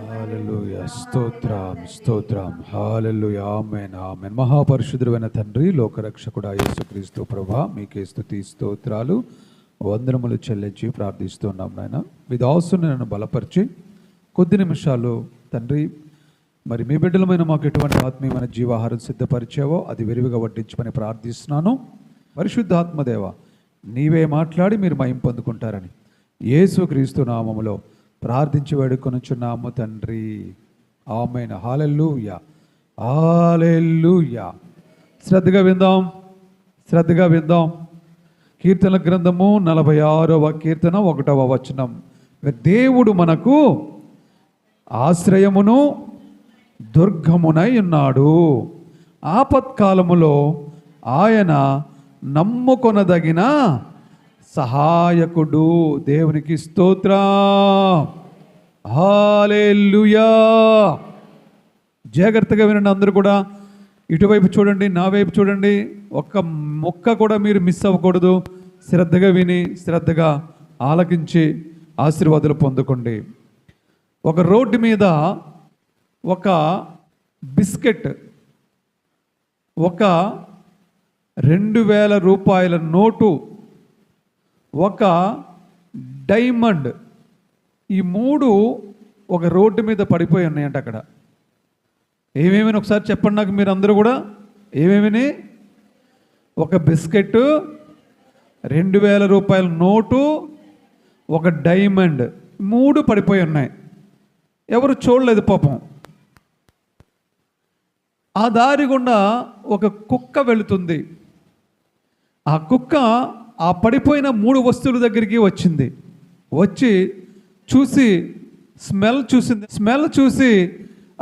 హల్లెలూయా, స్తోత్రం స్తోత్రం, హల్లెలూయా, ఆమేన్ ఆమేన్. మహాపరిశుద్ధుడైన తండ్రి, లోకరక్షకుడా యేసుక్రీస్తు ప్రభువా, మీకే స్తుతి స్తోత్రాలు వందనములు చెల్లించి ప్రార్థిస్తున్నాం. నాయన మీ దాసుని నన్ను బలపరిచి కొద్ది నిమిషాలు తండ్రి, మరి మీ బిడ్డలమైన మాకు ఎటువంటి ఆత్మీయమైన జీవాహారం సిద్ధపరిచావో అది విరివిగా వడ్డించమని ప్రార్థిస్తున్నాను. పరిశుద్ధాత్మదేవ, నీవే మాట్లాడి మీరు మహిమ పొందుకుంటారని యేసుక్రీస్తు నామములో ప్రార్థించి వేడుకొనుచున్నాము తండ్రి, ఆమేన్. హల్లెలూయా హల్లెలూయా. శ్రద్ధగా విందాం. కీర్తన గ్రంథము 46వ కీర్తన 1వ వచనం. దేవుడు మనకు ఆశ్రయమును దుర్గమునై ఉన్నాడు, ఆపత్కాలములో ఆయన నమ్ముకొనదగిన సహాయకుడు. దేవునికి స్తోత్రం, హల్లెలూయా. జాగ్రత్తగా వినండి అందరూ కూడా. ఇటువైపు చూడండి, నా వైపు చూడండి. ఒక్క మొక్క కూడా మీరు మిస్ అవ్వకూడదు. శ్రద్ధగా విని శ్రద్ధగా ఆలకించి ఆశీర్వాదాలు పొందుకోండి. ఒక రోడ్డు మీద ఒక బిస్కెట్, ఒక 2000 రూపాయల నోటు, ఒక డైమండ్, ఈ 3 ఒక రోడ్డు మీద పడిపోయి ఉన్నాయంట. అక్కడ ఏమేమని ఒకసారి చెప్పండి నాకు మీరు అందరూ కూడా. ఏమేమని? ఒక బిస్కెట్, 2000 రూపాయల నోటు, ఒక డైమండ్, 3 పడిపోయి ఉన్నాయి. ఎవరు చూడలేదు పాపం. ఆ దారి గుండా ఒక కుక్క వెళుతుంది. ఆ కుక్క ఆ పడిపోయిన 3 వస్తువుల దగ్గరికి వచ్చింది. వచ్చి చూసి స్మెల్ చూసి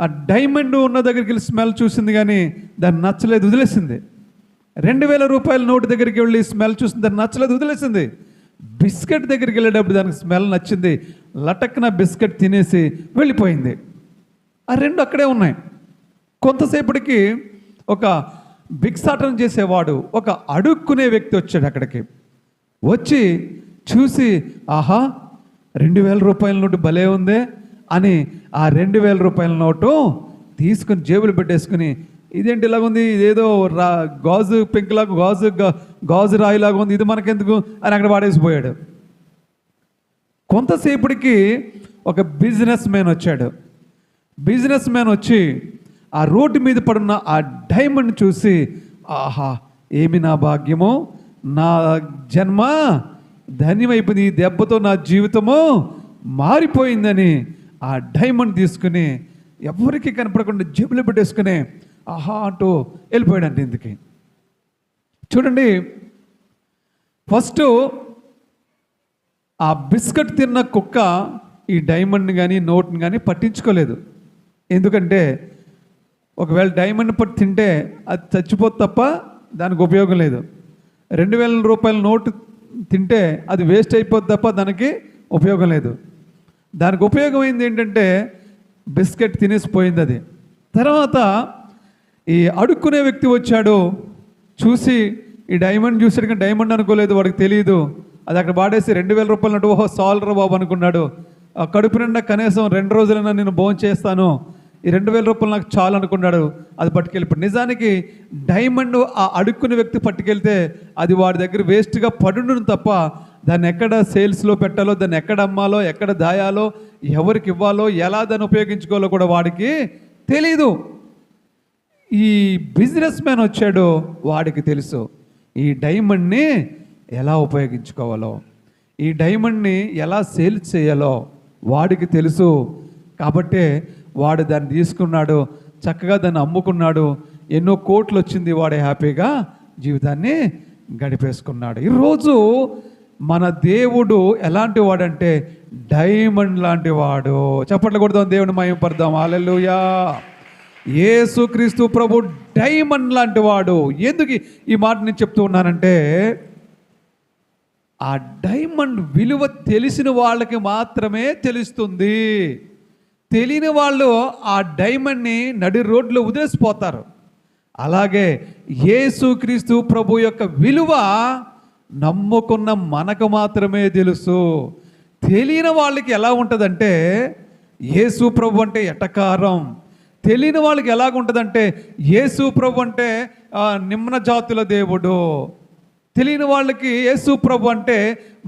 ఆ డైమండ్ ఉన్న దగ్గరికి వెళ్ళి స్మెల్ చూసింది, కానీ దాన్ని నచ్చలేదు, వదిలేసింది. 2000 రూపాయల నోటు దగ్గరికి వెళ్ళి స్మెల్ చూసింది, దాన్ని నచ్చలేదు, వదిలేసింది. బిస్కెట్ దగ్గరికి వెళ్ళేటప్పుడు దానికి స్మెల్ నచ్చింది, లటక్న బిస్కెట్ తినేసి వెళ్ళిపోయింది. ఆ 2 అక్కడే ఉన్నాయి. కొంతసేపటికి ఒక భిక్షాటన చేసేవాడు, ఒక అడుక్కునే వ్యక్తి వచ్చాడు. అక్కడికి వచ్చి చూసి, ఆహా 2000 రూపాయల నోటు భలే ఉందే అని ఆ 2000 రూపాయల నోటు తీసుకుని జేబులు పెట్టేసుకుని, ఇదేంటి ఇలాగుంది, ఇదేదో గాజు పెంకులాగా గాజు రాయిలాగా ఉంది, ఇది మనకెందుకు అని అక్కడ వాడేసిపోయాడు. కొంతసేపటికి ఒక బిజినెస్ మ్యాన్ వచ్చాడు. బిజినెస్ మ్యాన్ వచ్చి ఆ రోడ్డు మీద పడున్న ఆ డైమండ్ చూసి, ఆహా ఏమి నా భాగ్యము, నా జన్మ ధన్యమైపోయింది, ఈ దెబ్బతో నా జీవితము మారిపోయిందని ఆ డైమండ్ తీసుకుని ఎవరికి కనపడకుండా జేబులో పెట్టేసుకుని ఆహా అంటూ వెళ్ళిపోయాడంట. ఇందుకి చూడండి, ఫస్ట్ ఆ బిస్కెట్ తిన్న కుక్క ఈ డైమండ్ని కానీ నోట్ని కానీ పట్టించుకోలేదు. ఎందుకంటే ఒకవేళ డైమండ్ పట్టి తింటే అది చచ్చిపోతే తప్ప దానికి ఉపయోగం లేదు. 2000 రూపాయల నోటు తింటే అది వేస్ట్ అయిపోద్ది తప్ప దానికి ఉపయోగం లేదు. దానికి ఉపయోగమైంది ఏంటంటే బిస్కెట్ తినేసిపోయింది అది. తర్వాత ఈ అడుక్కునే వ్యక్తి వచ్చాడు, చూసి ఈ డైమండ్ చూసాడు, కానీ డైమండ్ అనుకోలేదు, వాడికి తెలియదు. అది అక్కడ వాడేసి 2000 రూపాయల నోటు, ఓహో సాల్రా బాబు అనుకున్నాడు. ఆ కడుపు నిండా కనీసం 2 రోజులైనా నేను భోజనం చేస్తాను, ఈ 2000 రూపాయలు నాకు చాలు అనుకున్నాడు. అది పట్టుకెళ్ళిపోయి, నిజానికి డైమండ్ ఆ అడుక్కునే వ్యక్తి పట్టుకెళ్తే అది వాడి దగ్గర వేస్ట్గా పడును తప్ప దాన్ని ఎక్కడ సేల్స్లో పెట్టాలో, దాన్ని ఎక్కడ అమ్మాలో, ఎక్కడ దాయాలో, ఎవరికి ఇవ్వాలో, ఎలా దాన్ని ఉపయోగించుకోవాలో కూడా వాడికి తెలీదు. ఈ బిజినెస్ మ్యాన్ వచ్చాడు, వాడికి తెలుసు ఈ డైమండ్ని ఎలా ఉపయోగించుకోవాలో, ఈ డైమండ్ని ఎలా సేల్స్ చేయాలో వాడికి తెలుసు. కాబట్టే వాడు దాన్ని తీసుకున్నాడు, చక్కగా దాన్ని అమ్ముకున్నాడు, ఎన్నో కోట్లు వచ్చింది, వాడు హ్యాపీగా జీవితాన్ని గడిపేసుకున్నాడు. ఈరోజు మన దేవుడు ఎలాంటి వాడంటే డైమండ్ లాంటి వాడు. చప్పట్లు కొడదాం, దేవుని మహిమపడదాం. హల్లెలూయా. యేసుక్రీస్తు ప్రభు డైమండ్ లాంటి వాడు. ఎందుకు ఈ మాట నేను చెప్తూ ఉన్నానంటే, ఆ డైమండ్ విలువ తెలిసిన వాళ్ళకి మాత్రమే తెలుస్తుంది. తెలియని వాళ్ళు ఆ డైమండ్ని నడి రోడ్లో వదిలేసిపోతారు. అలాగే యేసుక్రీస్తు ప్రభు యొక్క విలువ నమ్ముకున్న మనకు మాత్రమే తెలుసు. తెలియని వాళ్ళకి ఎలా ఉంటుందంటే యేసు ప్రభు అంటే ఎటకారం. తెలియని వాళ్ళకి ఎలాగుంటుందంటే యేసు ప్రభు అంటే నిమ్న జాతుల దేవుడు. తెలియని వాళ్ళకి యేసు ప్రభు అంటే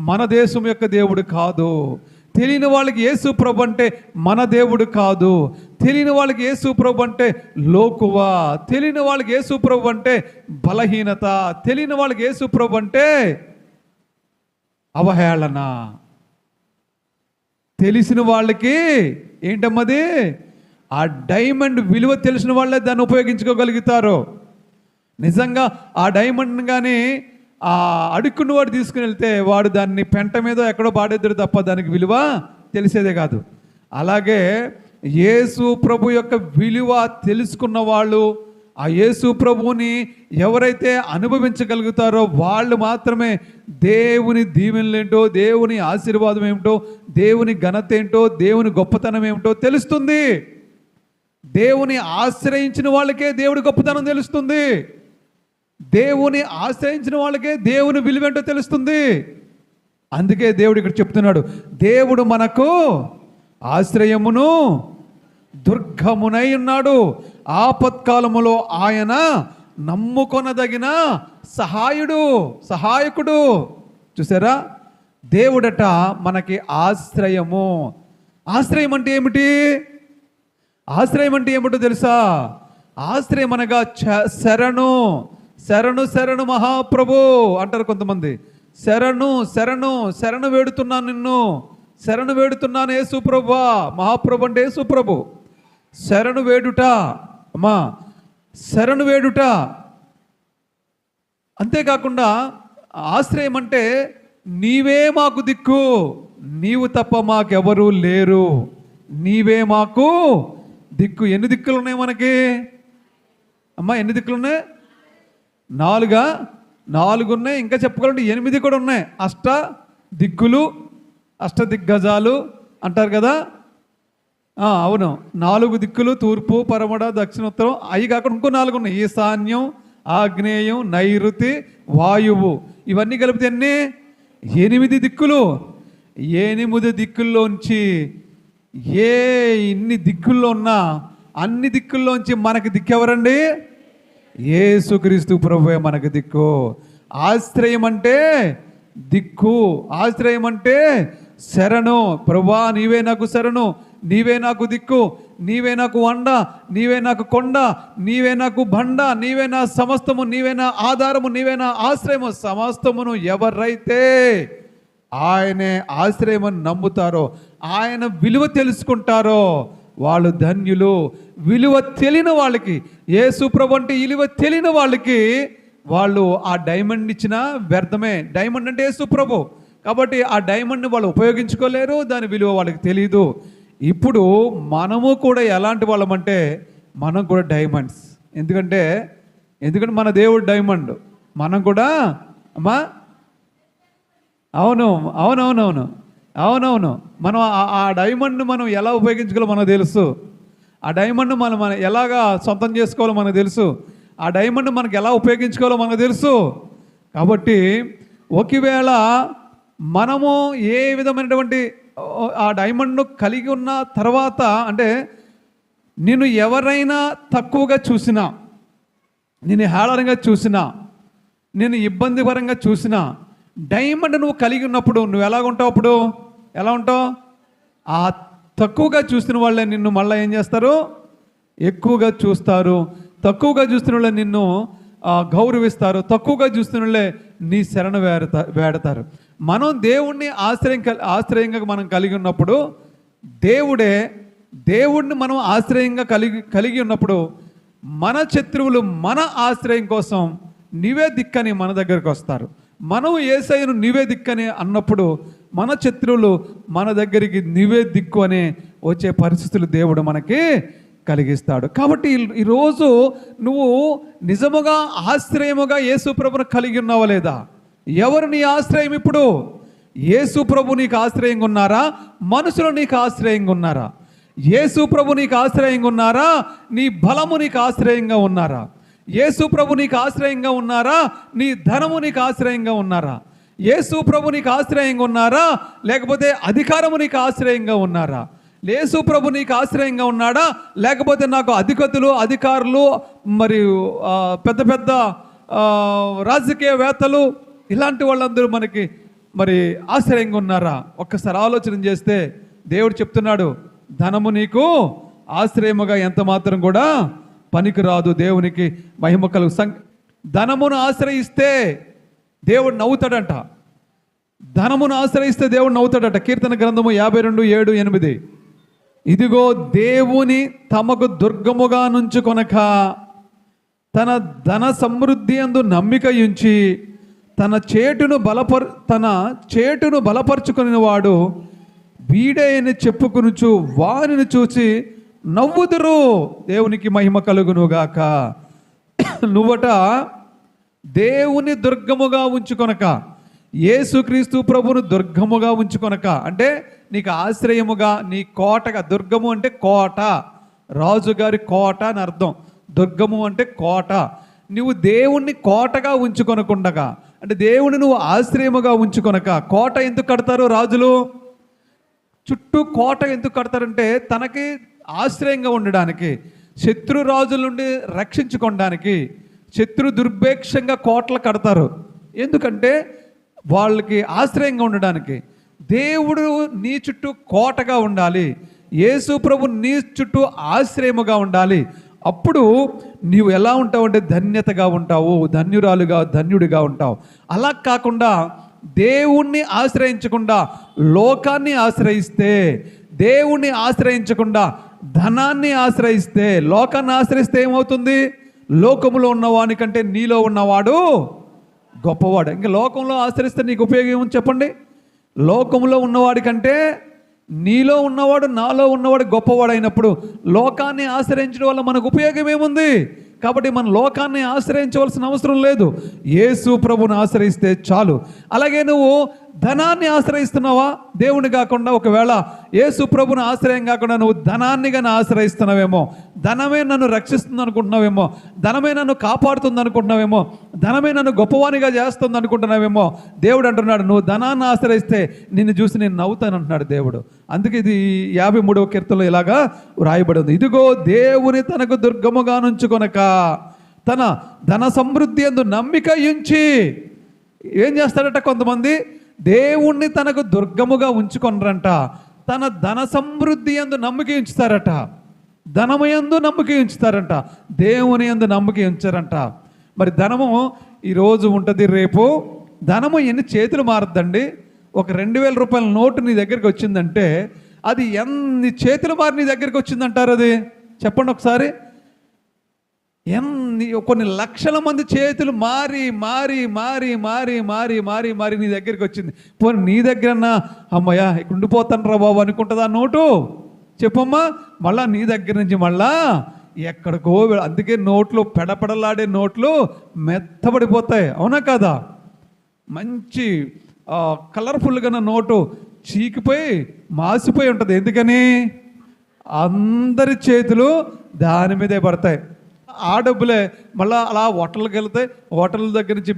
మన దేశం యొక్క దేవుడు కాదు. తెలియని వాళ్ళకి యేసు ప్రభు అంటే మన దేవుడు కాదు. తెలియని వాళ్ళకి యేసు ప్రభు అంటే లోకువా. తెలియని వాళ్ళకి యేసు ప్రభు అంటే బలహీనత. తెలియని వాళ్ళకి యేసు ప్రభు అంటే అవహేళన. తెలిసిన వాళ్ళకి ఏంటమ్మది? ఆ డైమండ్ విలువ తెలిసిన వాళ్ళే దాన్ని ఉపయోగించుకోగలుగుతారు. నిజంగా ఆ డైమండ్ కానీ ఆ అడుక్కున్న వాడు తీసుకుని వెళ్తే వాడు దాన్ని పెంట మీద ఎక్కడో పాడేద్దరు తప్ప దానికి విలువ తెలిసేదే కాదు. అలాగే యేసు ప్రభు యొక్క విలువ తెలుసుకున్న వాళ్ళు, ఆ యేసు ప్రభువుని ఎవరైతే అనుభవించగలుగుతారో వాళ్ళు మాత్రమే దేవుని దీవెనలేంటో, దేవుని ఆశీర్వాదం ఏమిటో, దేవుని ఘనత ఏంటో, దేవుని గొప్పతనం ఏమిటో తెలుస్తుంది. దేవుని ఆశ్రయించిన వాళ్ళకే దేవుడి గొప్పతనం తెలుస్తుంది. దేవుని ఆశ్రయించిన వాళ్ళకే దేవుని విలువేంటో తెలుస్తుంది. అందుకే దేవుడు ఇక్కడ చెప్తున్నాడు, దేవుడు మనకు ఆశ్రయమును దుర్గమునై ఉన్నాడు, ఆపత్కాలములో ఆయన నమ్ముకొనదగిన సహాయకుడు. చూసారా, దేవుడట మనకి ఆశ్రయము. ఆశ్రయం అంటే ఏమిటి? ఆశ్రయం అంటే ఏమిటో తెలుసా? ఆశ్రయం అనగా శరణు. శరణు శరణు మహాప్రభు అంటారు కొంతమంది. శరణు వేడుతున్నాను, నిన్ను శరణు వేడుతున్నాను యేసు ప్రభు. మహాప్రభు అంటే యేసు ప్రభు. శరణు వేడుట అమ్మా, శరణు వేడుట. అంతేకాకుండా ఆశ్రయం అంటే నీవే మాకు దిక్కు, నీవు తప్ప మాకెవరూ లేరు, నీవే మాకు దిక్కు. ఎన్ని దిక్కులు ఉన్నాయి మనకి అమ్మా? ఎన్ని దిక్కులు ఉన్నాయి? 4 ఉన్నాయి. ఇంకా చెప్పుకోవాలంటే 8 కూడా ఉన్నాయి. అష్టదిగ్గజాలు అంటారు కదా. అవును, 4 దిక్కులు, తూర్పు, పరమడ, దక్షిణ, ఉత్తరం. అవి కాకుండా ఇంకో 4 ఉన్నాయి. ఈశాన్యం, ఆగ్నేయం, నైరుతి, వాయువు. ఇవన్నీ కలిపితే ఎన్ని? 8 దిక్కులు. 8 దిక్కుల్లోంచి ఇన్ని దిక్కుల్లో ఉన్నా అన్ని దిక్కుల్లోంచి మనకి దిక్కెవరండి? యేసుక్రీస్తు ప్రభువే మనకు దిక్కు. ఆశ్రయం అంటే దిక్కు, ఆశ్రయం అంటే శరణు. ప్రభువా నీవే నాకు శరణు, నీవే నాకు దిక్కు, నీవే నాకు వండ, నీవే నాకు కొండ, నీవే నాకు బండ, నీవే నా సమస్తము, నీవే నా ఆధారము, నీవే నా ఆశ్రయము. సమస్తమును ఎవరైతే ఆయనే ఆశ్రయమని నమ్ముతారో, ఆయన విలువ తెలుసుకుంటారో వాళ్ళు ధన్యులు. విలువ తెలియని వాళ్ళకి, యేసు ప్రభు అంటే విలువ తెలియని వాళ్ళకి వాళ్ళు ఆ డైమండ్ ఇచ్చిన వ్యర్థమే. డైమండ్ అంటే యేసు ప్రభు కాబట్టి ఆ డైమండ్ని వాళ్ళు ఉపయోగించుకోలేరు, దాని విలువ వాళ్ళకి తెలియదు. ఇప్పుడు మనము కూడా ఎలాంటి వాళ్ళమంటే మనం కూడా డైమండ్స్. ఎందుకంటే మన దేవుడు డైమండ్, మనం కూడా అమ్మా. అవునవును మనం ఆ డైమండ్ను మనం ఎలా ఉపయోగించుకోవాలో మనకు తెలుసు. ఆ డైమండ్ మనం ఎలాగా సొంతం చేసుకోవాలో మనకు తెలుసు. ఆ డైమండ్ మనకు ఎలా ఉపయోగించుకోవాలో మనకు తెలుసు. కాబట్టి ఒకవేళ మనము ఏ విధమైనటువంటి ఆ డైమండ్ను కలిగి ఉన్న తర్వాత, అంటే నిన్ను ఎవరైనా తక్కువగా చూసినా, నేను హేళనగా చూసినా, నేను ఇబ్బందికరంగా చూసినా, డైమండ్ నువ్వు కలిగి ఉన్నప్పుడు నువ్వు ఎలాగుంటావు? అప్పుడు ఎలా ఉంటావు? ఆ తక్కువగా చూస్తున్న వాళ్ళే నిన్ను మళ్ళీ ఏం చేస్తారు? ఎక్కువగా చూస్తారు. తక్కువగా చూస్తున్న వాళ్ళే నిన్ను గౌరవిస్తారు. తక్కువగా చూస్తున్న వాళ్ళే నీ శరణ వేడతారు. మనం దేవుణ్ణి ఆశ్రయంగా మనం కలిగి ఉన్నప్పుడు, దేవుడిని మనం ఆశ్రయంగా కలిగి ఉన్నప్పుడు మన శత్రువులు మన ఆశ్రయం కోసం నీవే దిక్కని మన దగ్గరకు వస్తారు. మనం యేసయ్యను నీవే దిక్కని అన్నప్పుడు మన శత్రువులు మన దగ్గరికి నీవే దిక్కు అనే వచ్చే పరిస్థితులు దేవుడు మనకి కలిగిస్తాడు. కాబట్టి ఈరోజు నువ్వు నిజముగా ఆశ్రయముగా యేసు ప్రభుని కలిగి ఉన్నావా లేదా? ఎవరు నీ ఆశ్రయం? ఇప్పుడు యేసు ప్రభు నీకు ఆశ్రయంగా ఉన్నారా? మనుషులు నీకు ఆశ్రయంగా ఉన్నారా? యేసు ప్రభు నీకు ఆశ్రయంగా ఉన్నారా? నీ బలము నీకు ఆశ్రయంగా ఉన్నారా? యేసు ప్రభు నీకు ఆశ్రయంగా ఉన్నారా? నీ ధనము నీకు ఆశ్రయంగా ఉన్నారా? యేసు ప్రభు నీకు ఆశ్రయంగా ఉన్నారా, లేకపోతే అధికారము నీకు ఆశ్రయంగా ఉన్నారా? యేసు ప్రభు నీకు ఆశ్రయంగా ఉన్నాడా, లేకపోతే నాకు అధికారులు మరియు పెద్ద పెద్ద రాజకీయవేత్తలు ఇలాంటి వాళ్ళందరూ మనకి మరి ఆశ్రయంగా ఉన్నారా? ఒక్కసారి ఆలోచన చేస్తే దేవుడు చెప్తున్నాడు, ధనము నీకు ఆశ్రయముగా ఎంత మాత్రం కూడా పనికిరాదు. దేవునికి మహిమ కలుగు. ధనమును ఆశ్రయిస్తే దేవుడు నవ్వుతాడంట. ధనమును ఆశ్రయిస్తే దేవుడు నవ్వుతాడట. కీర్తన గ్రంథము 52:7-8. ఇదిగో దేవుని తమకు దుర్గముగా నుంచుకొనక తన ధన సమృద్ధి యందు నమ్మిక ఉంచి తన చేటును బలపరుచుకుని వాడు వీడే అని చెప్పుకొనుచు వారిని చూసి నవ్వుదురు. దేవునికి మహిమ కలుగునుగాక. నువ్వట దేవుని దుర్గముగా ఉంచుకొనక, యేసుక్రీస్తు ప్రభును దుర్గముగా ఉంచుకొనక, అంటే నీకు ఆశ్రయముగా, నీ కోటగా. దుర్గము అంటే కోట, రాజుగారి కోట అని అర్థం. దుర్గము అంటే కోట. నువ్వు దేవుణ్ణి కోటగా ఉంచుకొనకుండగా, అంటే దేవుని నువ్వు ఆశ్రయముగా ఉంచుకొనక. కోట ఎందుకు కడతారు రాజులు? చుట్టూ కోట ఎందుకు కడతారంటే తనకి ఆశ్రయంగా ఉండడానికి, శత్రు రాజుల నుండి రక్షించుకోవడానికి. శత్రు దుర్భేక్షంగా కోటలు కడతారు. ఎందుకంటే వాళ్ళకి ఆశ్రయంగా ఉండడానికి. దేవుడు నీ చుట్టూ కోటగా ఉండాలి, యేసు ప్రభు నీ చుట్టూ ఆశ్రయముగా ఉండాలి. అప్పుడు నీవు ఎలా ఉంటావు అంటే ధన్యతగా ఉంటావు, ధన్యుడిగా ఉంటావు. అలా కాకుండా దేవుణ్ణి ఆశ్రయించకుండా లోకాన్ని ఆశ్రయిస్తే, దేవుణ్ణి ఆశ్రయించకుండా ధనాన్ని ఆశ్రయిస్తే, లోకాన్ని ఆశ్రయిస్తే ఏమవుతుంది? లోకములో ఉన్నవాని కంటే నీలో ఉన్నవాడు గొప్పవాడు. ఇంకా లోకంలో ఆశ్రయిస్తే నీకు ఉపయోగం ఏముంది చెప్పండి? లోకములో ఉన్నవాడి కంటే నీలో ఉన్నవాడు, నాలో ఉన్నవాడు గొప్పవాడు అయినప్పుడు లోకాన్ని ఆశ్రయించడం వల్ల మనకు ఉపయోగం ఏముంది? కాబట్టి మన లోకాన్ని ఆశ్రయించవలసిన అవసరం లేదు, యేసు ప్రభుని ఆశ్రయిస్తే చాలు. అలాగే నువ్వు ధనాన్ని ఆశ్రయిస్తున్నావా దేవుని కాకుండా? ఒకవేళ యేసు ప్రభుని ఆశ్రయం కాకుండా నువ్వు ధనాన్ని కానీ ఆశ్రయిస్తున్నావేమో, ధనమే నన్ను రక్షిస్తుంది అనుకుంటున్నావేమో, ధనమే నన్ను కాపాడుతుంది అనుకుంటున్నావేమో, ధనమే నన్ను గొప్పవానిగా చేస్తుంది అనుకుంటున్నావేమో. దేవుడు అంటున్నాడు, నువ్వు ధనాన్ని ఆశ్రయిస్తే నిన్ను చూసి నేను నవ్వుతాను అంటున్నాడు దేవుడు. అందుకే ఇది 53వ కీర్తనలో ఇలాగా రాయబడి ఉంది. ఇదిగో దేవుని తనకు దుర్గముగా నుంచుకొనక తన ధన సమృద్ధి యందు నమ్మిక ఉంచి. ఏం చేస్తాడట? కొంతమంది దేవుణ్ణి తనకు దుర్గముగా ఉంచుకొనరంట, తన ధన సమృద్ధి యందు నమ్మిక ఉంచుతారట. ధనము యందు నమ్మిక ఉంచుతారంట, దేవుని యందు నమ్మిక ఉంచారంట. మరి ధనము ఈరోజు ఉంటుంది, రేపు ధనము ఎన్ని చేతులు మారద్దండి. ఒక 2000 రూపాయల నోటు నీ దగ్గరికి వచ్చిందంటే అది ఎన్ని చేతులు మారి నీ దగ్గరికి వచ్చిందంటారు? అది చెప్పండి ఒకసారి. కొన్ని లక్షల మంది చేతులు మారి మారి మారి మారి మారి మారి మారి నీ దగ్గరికి వచ్చింది. పోనీ నీ దగ్గరన్నా అమ్మయ్యా ఇక్కడ ఉండిపోతాను రా బాబు అనుకుంటుందా నోటు? చెప్పమ్మా. మళ్ళా నీ దగ్గర నుంచి మళ్ళా ఎక్కడికో. అందుకే నోట్లు పెడపెడలాడే నోట్లు మెత్తబడిపోతాయి, అవునా కదా? మంచి కలర్ఫుల్గా నోటు చీకిపోయి మాసిపోయి ఉంటుంది. ఎందుకని? అందరి చేతులు దాని మీదే పడతాయి. ఆ డబ్బులే మళ్ళీ అలా హోటల్కి వెళ్తాయి, హోటల్ దగ్గర నుంచి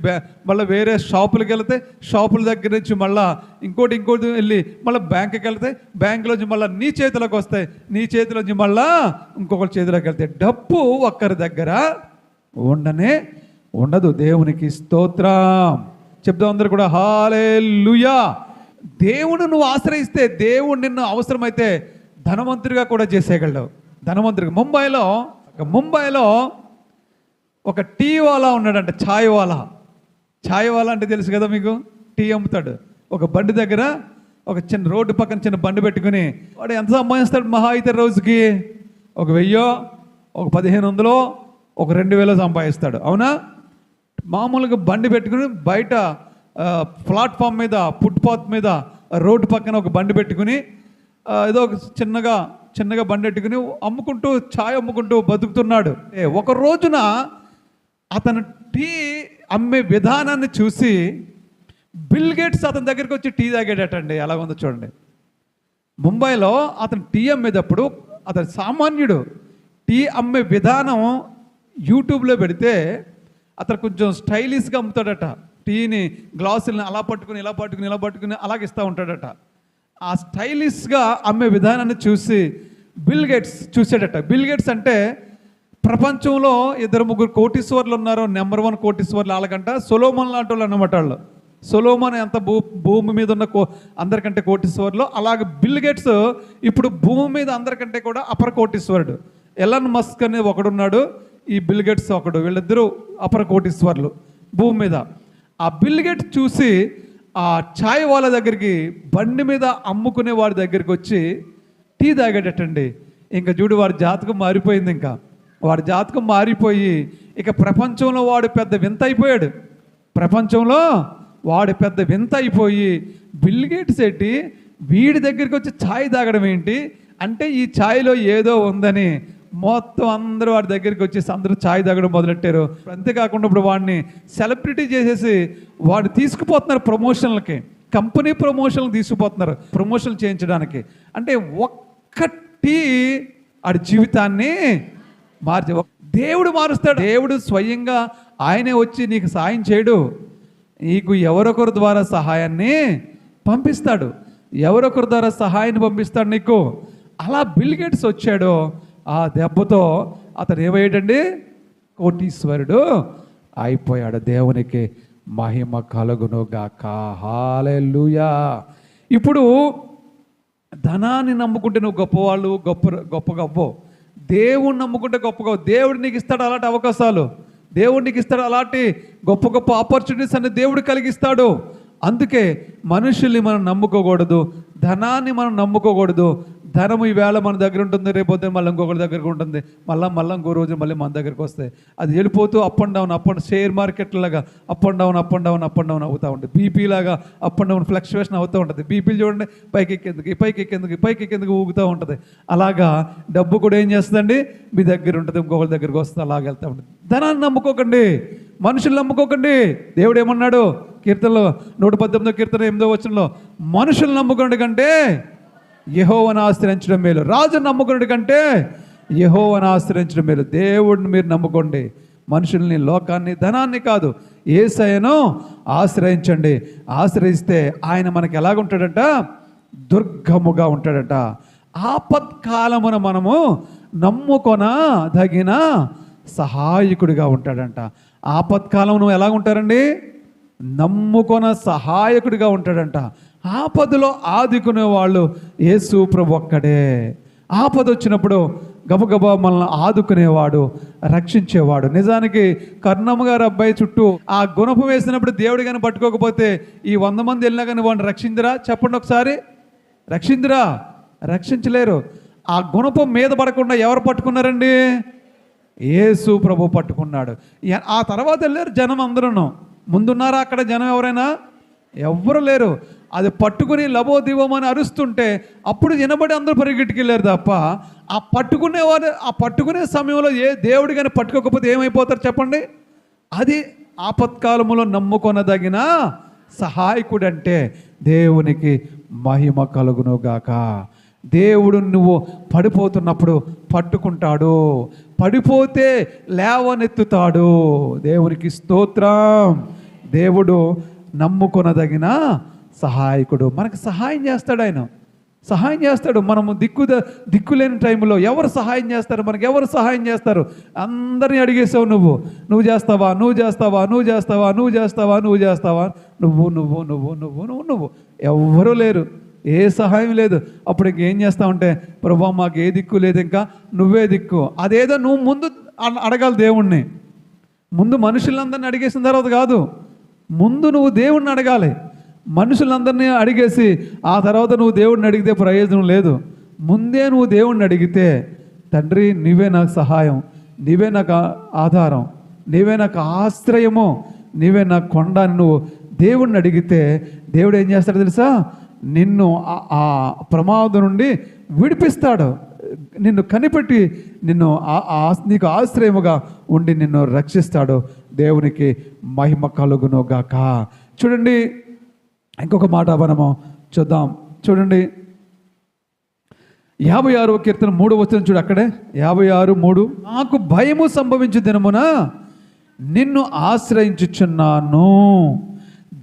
మళ్ళీ వేరే షాపులకి వెళ్తాయి, షాపుల దగ్గర నుంచి మళ్ళీ ఇంకోటి వెళ్ళి మళ్ళీ బ్యాంకుకి వెళ్తాయి, బ్యాంకులోంచి మళ్ళీ నీ చేతిలోకి వస్తాయి, నీ చేతిలోంచి మళ్ళీ ఇంకొకరి చేతిలోకి వెళ్తాయి. డబ్బు ఒక్కరి దగ్గర ఉండదు. దేవునికి స్తోత్రం చెప్దాం అందరూ కూడా, హల్లెలూయా. దేవుడు నువ్వు ఆశ్రయిస్తే దేవుడు నిన్ను అవసరమైతే ధనవంతుడిగా కూడా చేసేయగలడు. ధనవంతుడిగా ముంబైలో ఒక టీ వాలా ఉన్నాడంట, ఛాయ్ వాలా అంటే తెలుసు కదా మీకు, టీ అమ్ముతాడు. ఒక బండి దగ్గర ఒక చిన్న రోడ్డు పక్కన చిన్న బండి పెట్టుకుని వాడు ఎంత సంపాదిస్తాడు? మహా అయితే రోజుకి ఒక 1000, ఒక 1500, ఒక 2000 సంపాదిస్తాడు, అవునా? మామూలుగా బండి పెట్టుకుని బయట ప్లాట్ఫామ్ మీద, ఫుట్పాత్ మీద, రోడ్డు పక్కన ఒక బండి పెట్టుకుని ఏదో ఒక చిన్నగా బండి పెట్టుకుని అమ్ముకుంటూ, ఛాయ్ అమ్ముకుంటూ బతుకుతున్నాడు. ఒక రోజున అతను టీ అమ్మే విధానాన్ని చూసి బిల్ గేట్స్ అతని దగ్గరికి వచ్చి టీ తాగాడటండి. ఎలా ఉందో చూడండి. ముంబైలో అతను టీ అమ్మేటప్పుడు అతను సామాన్యుడు. టీ అమ్మే విధానం యూట్యూబ్లో పెడితే అతను కొంచెం స్టైలిష్గా అమ్ముతాడట. టీని గ్లాసుల్ని అలా పట్టుకుని ఇలా పట్టుకుని ఇలా పట్టుకుని అలాగ ఇస్తూ ఉంటాడట. ఆ స్టైలిష్గా అమ్మే విధానాన్ని చూసి బిల్ గేట్స్ చూసాడట. బిల్ గేట్స్ అంటే ప్రపంచంలో 2-3 కోటీశ్వర్లు ఉన్నారు. నెంబర్ 1 కోటీశ్వర్లు వాళ్ళకంట సొలోమన్ లాంటి వాళ్ళు అన్నమాట. వాళ్ళు సొలోమన్ ఎంత భూమి మీద ఉన్న అందరికంటే కోటీశ్వర్లు, అలాగే బిల్ గేట్స్ ఇప్పుడు భూమి మీద అందరికంటే కూడా అపర కోటీశ్వరుడు. ఎలన్ మస్క్ అనేది ఒకడున్నాడు, ఈ బిల్ గేట్స్ ఒకడు, వీళ్ళిద్దరూ అపర కోటీశ్వర్లు భూమి మీద. ఆ బిల్ గేట్స్ చూసి ఆ ఛాయ్ వాళ్ళ దగ్గరికి బండి మీద అమ్ముకునే వాడి దగ్గరికి వచ్చి టీ తాగాడటండి. ఇంకా చూడు వాడి జాతకం మారిపోయింది. ఇంకా వాడి జాతకం మారిపోయి ఇక ప్రపంచంలో వాడు పెద్ద వింత అయిపోయాడు. ప్రపంచంలో వాడు పెద్ద వింత అయిపోయి బిల్ గేట్స్ ఏంటి వీడి దగ్గరికి వచ్చి ఛాయ్ తాగడం ఏంటి అంటే ఈ ఛాయ్లో ఏదో ఉందని మొత్తం అందరూ వాడి దగ్గరికి వచ్చేసి అందరూ ఛాయ్ తాగడం మొదలెట్టారు. అంతేకాకుండా ఇప్పుడు వాడిని సెలబ్రిటీ చేసేసి వాడిని తీసుకుపోతున్నారు ప్రమోషన్లకి, కంపెనీ ప్రమోషన్లు తీసుకుపోతున్నారు ప్రమోషన్లు చేయించడానికి. అంటే ఒక్కటి ఆడి జీవితాన్ని మార్చి దేవుడు మారుస్తాడు. దేవుడు స్వయంగా ఆయనే వచ్చి నీకు సహాయం చేయడు, నీకు ఎవరొకరి ద్వారా సహాయాన్ని పంపిస్తాడు. ఎవరొకరి ద్వారా సహాయాన్ని పంపిస్తాడు నీకు. అలా బిల్ గేట్స్ వచ్చాడు. ఆ దెబ్బతో అతను ఏమయ్యాడండి? కోటీశ్వరుడు అయిపోయాడు. దేవునికి మహిమ కలుగును గాక. హల్లెలూయా. ఇప్పుడు ధనాన్ని నమ్ముకుంటే నువ్వు గొప్పవాళ్ళు, గొప్పగా అవ్వవు. దేవుణ్ణి నమ్ముకుంటే గొప్పగా, దేవుడు నీకు ఇస్తాడు అలాంటి అవకాశాలు, దేవుడు నీకు ఇస్తాడు అలాంటి గొప్ప గొప్ప ఆపర్చునిటీస్ అన్ని దేవుడు కలిగిస్తాడు. అందుకే మనుషుల్ని మనం నమ్ముకోకూడదు, ధనాన్ని మనం నమ్ముకోకూడదు. ధనం ఈవేళ మన దగ్గర ఉంటుంది, రేపొద్దున మళ్ళీ ఇంకొకరి దగ్గరకు ఉంటుంది, మళ్ళీ ఇంకో రోజు మళ్ళీ మన దగ్గరికి వస్తాయి. అది వెళ్ళిపోతూ up and down share market లాగా అప్ అండ్ డౌన్ అవుతూ ఉంటుంది. బీపీ లాగా అప్ అండ్ డౌన్ ఫ్లక్చువేషన్ అవుతూ ఉంటుంది. బీపీలు చూడండి, పైకి ఎక్కేందుకు ఊగుతూ ఉంటుంది. అలాగా డబ్బు కూడా ఏం చేస్తుందండి? మీ దగ్గర ఉంటుంది, ఇంకొకరి దగ్గరికి వస్తుంది, అలాగ వెళ్తూ ఉంటుంది. ధనాన్ని నమ్ముకోకండి, మనుషులు నమ్ముకోకండి. దేవుడు ఏమన్నాడు కీర్తనలో 118వ కీర్తన 8వ వచనంలో, మనుషులు నమ్ముకున్నటి కంటే యెహోవాను ఆశ్రయించడం మేలు, రాజును నమ్ముకున్నటి కంటే యెహోవాను ఆశ్రయించడం మేలు. దేవుడిని మీరు నమ్ముకోండి, మనుషుల్ని, లోకాన్ని, ధనాన్ని కాదు. యేసయ్యను ఆశ్రయించండి. ఆశ్రయిస్తే ఆయన మనకి ఎలాగుంటాడట? దుర్గముగా ఉంటాడట. ఆపత్కాలమున మనము నమ్ముకొనదగిన సహాయకుడిగా ఉంటాడంట. ఆపత్కాలం నువ్వు ఎలా ఉంటారండి? నమ్ముకొన సహాయకుడిగా ఉంటాడంట. ఆపదలో ఆదుకునే వాళ్ళు యేసు ప్రభు ఒక్కడే. ఆపద వచ్చినప్పుడు గబగబా మనల్ని ఆదుకునేవాడు, రక్షించేవాడు. నిజానికి కర్ణమ్మ గారు అబ్బాయి చుట్టూ ఆ గుణపం వేసినప్పుడు దేవుడు కానీ పట్టుకోకపోతే ఈ 100 మంది వెళ్ళినా కానీ వాడిని రక్షిందిరా? చెప్పండి ఒకసారి. రక్షిందిరా? రక్షించలేరు. ఆ గుణపం మీద పడకుండా ఎవరు పట్టుకున్నారండి? యేసు ప్రభు పట్టుకున్నాడు. ఆ తర్వాత వెళ్ళారు జనం అందరూ. ముందున్నారా అక్కడ జనం? ఎవరైనా? ఎవ్వరు లేరు. అది పట్టుకుని లబో దివమని అరుస్తుంటే అప్పుడు వినబడి అందరూ పరిగెట్టుకెళ్ళారు తప్ప ఆ పట్టుకునేవారు ఆ పట్టుకునే సమయంలో ఏ దేవుడి కానీ పట్టుకోకపోతే ఏమైపోతారు చెప్పండి? అది ఆపత్కాలములో నమ్ముకొనదగిన సహాయకుడు అంటే దేవునికి మహిమ కలుగునుగాక. దేవుడు నువ్వు పడిపోతున్నప్పుడు పట్టుకుంటాడు, పడిపోతే లేవనెత్తుతాడు. దేవునికి స్తోత్రం. దేవుడు నమ్ముకొనదగిన సహాయకుడు, మనకు సహాయం చేస్తాడు. ఆయన సహాయం చేస్తాడు. మనము దిక్కులేని టైంలో ఎవరు సహాయం చేస్తారు? మనకు ఎవరు సహాయం చేస్తారు? అందరినీ అడిగేసావు, నువ్వు చేస్తావా, నువ్వు ఎవ్వరూ లేరు, ఏ సహాయం లేదు. అప్పుడు ఇంకేం చేస్తావంటే, ప్రభా మాకు ఏ దిక్కు లేదు, ఇంకా నువ్వే దిక్కు. అదేదో నువ్వు ముందు అడగాలి దేవుణ్ణి. ముందు మనుషులందరినీ అడిగేసిన తర్వాత కాదు, ముందు నువ్వు దేవుణ్ణి అడగాలి. మనుషులందరినీ అడిగేసి ఆ తర్వాత నువ్వు దేవుడిని అడిగితే ప్రయోజనం లేదు. ముందే నువ్వు దేవుడిని అడిగితే, తండ్రి నీవే నాకు సహాయం, నీవే నాకు ఆధారం, నీవే నాకు ఆశ్రయము, నీవే నాకు కొండ అని నువ్వు దేవుడిని అడిగితే దేవుడు ఏం చేస్తాడో తెలుసా? నిన్ను ఆ ప్రమాదం నుండి విడిపిస్తాడు. నిన్ను కనిపెట్టి నీకు ఆశ్రయముగా ఉండి నిన్ను రక్షిస్తాడు. దేవునికి మహిమ కలుగును గాక. చూడండి, ఇంకొక మాట మనము చూద్దాం. చూడండి 56వ కీర్తన 3వ వచనం చూడు. అక్కడే 56:3, నాకు భయము సంభవించు దినమున నిన్ను ఆశ్రయించుచున్నాను,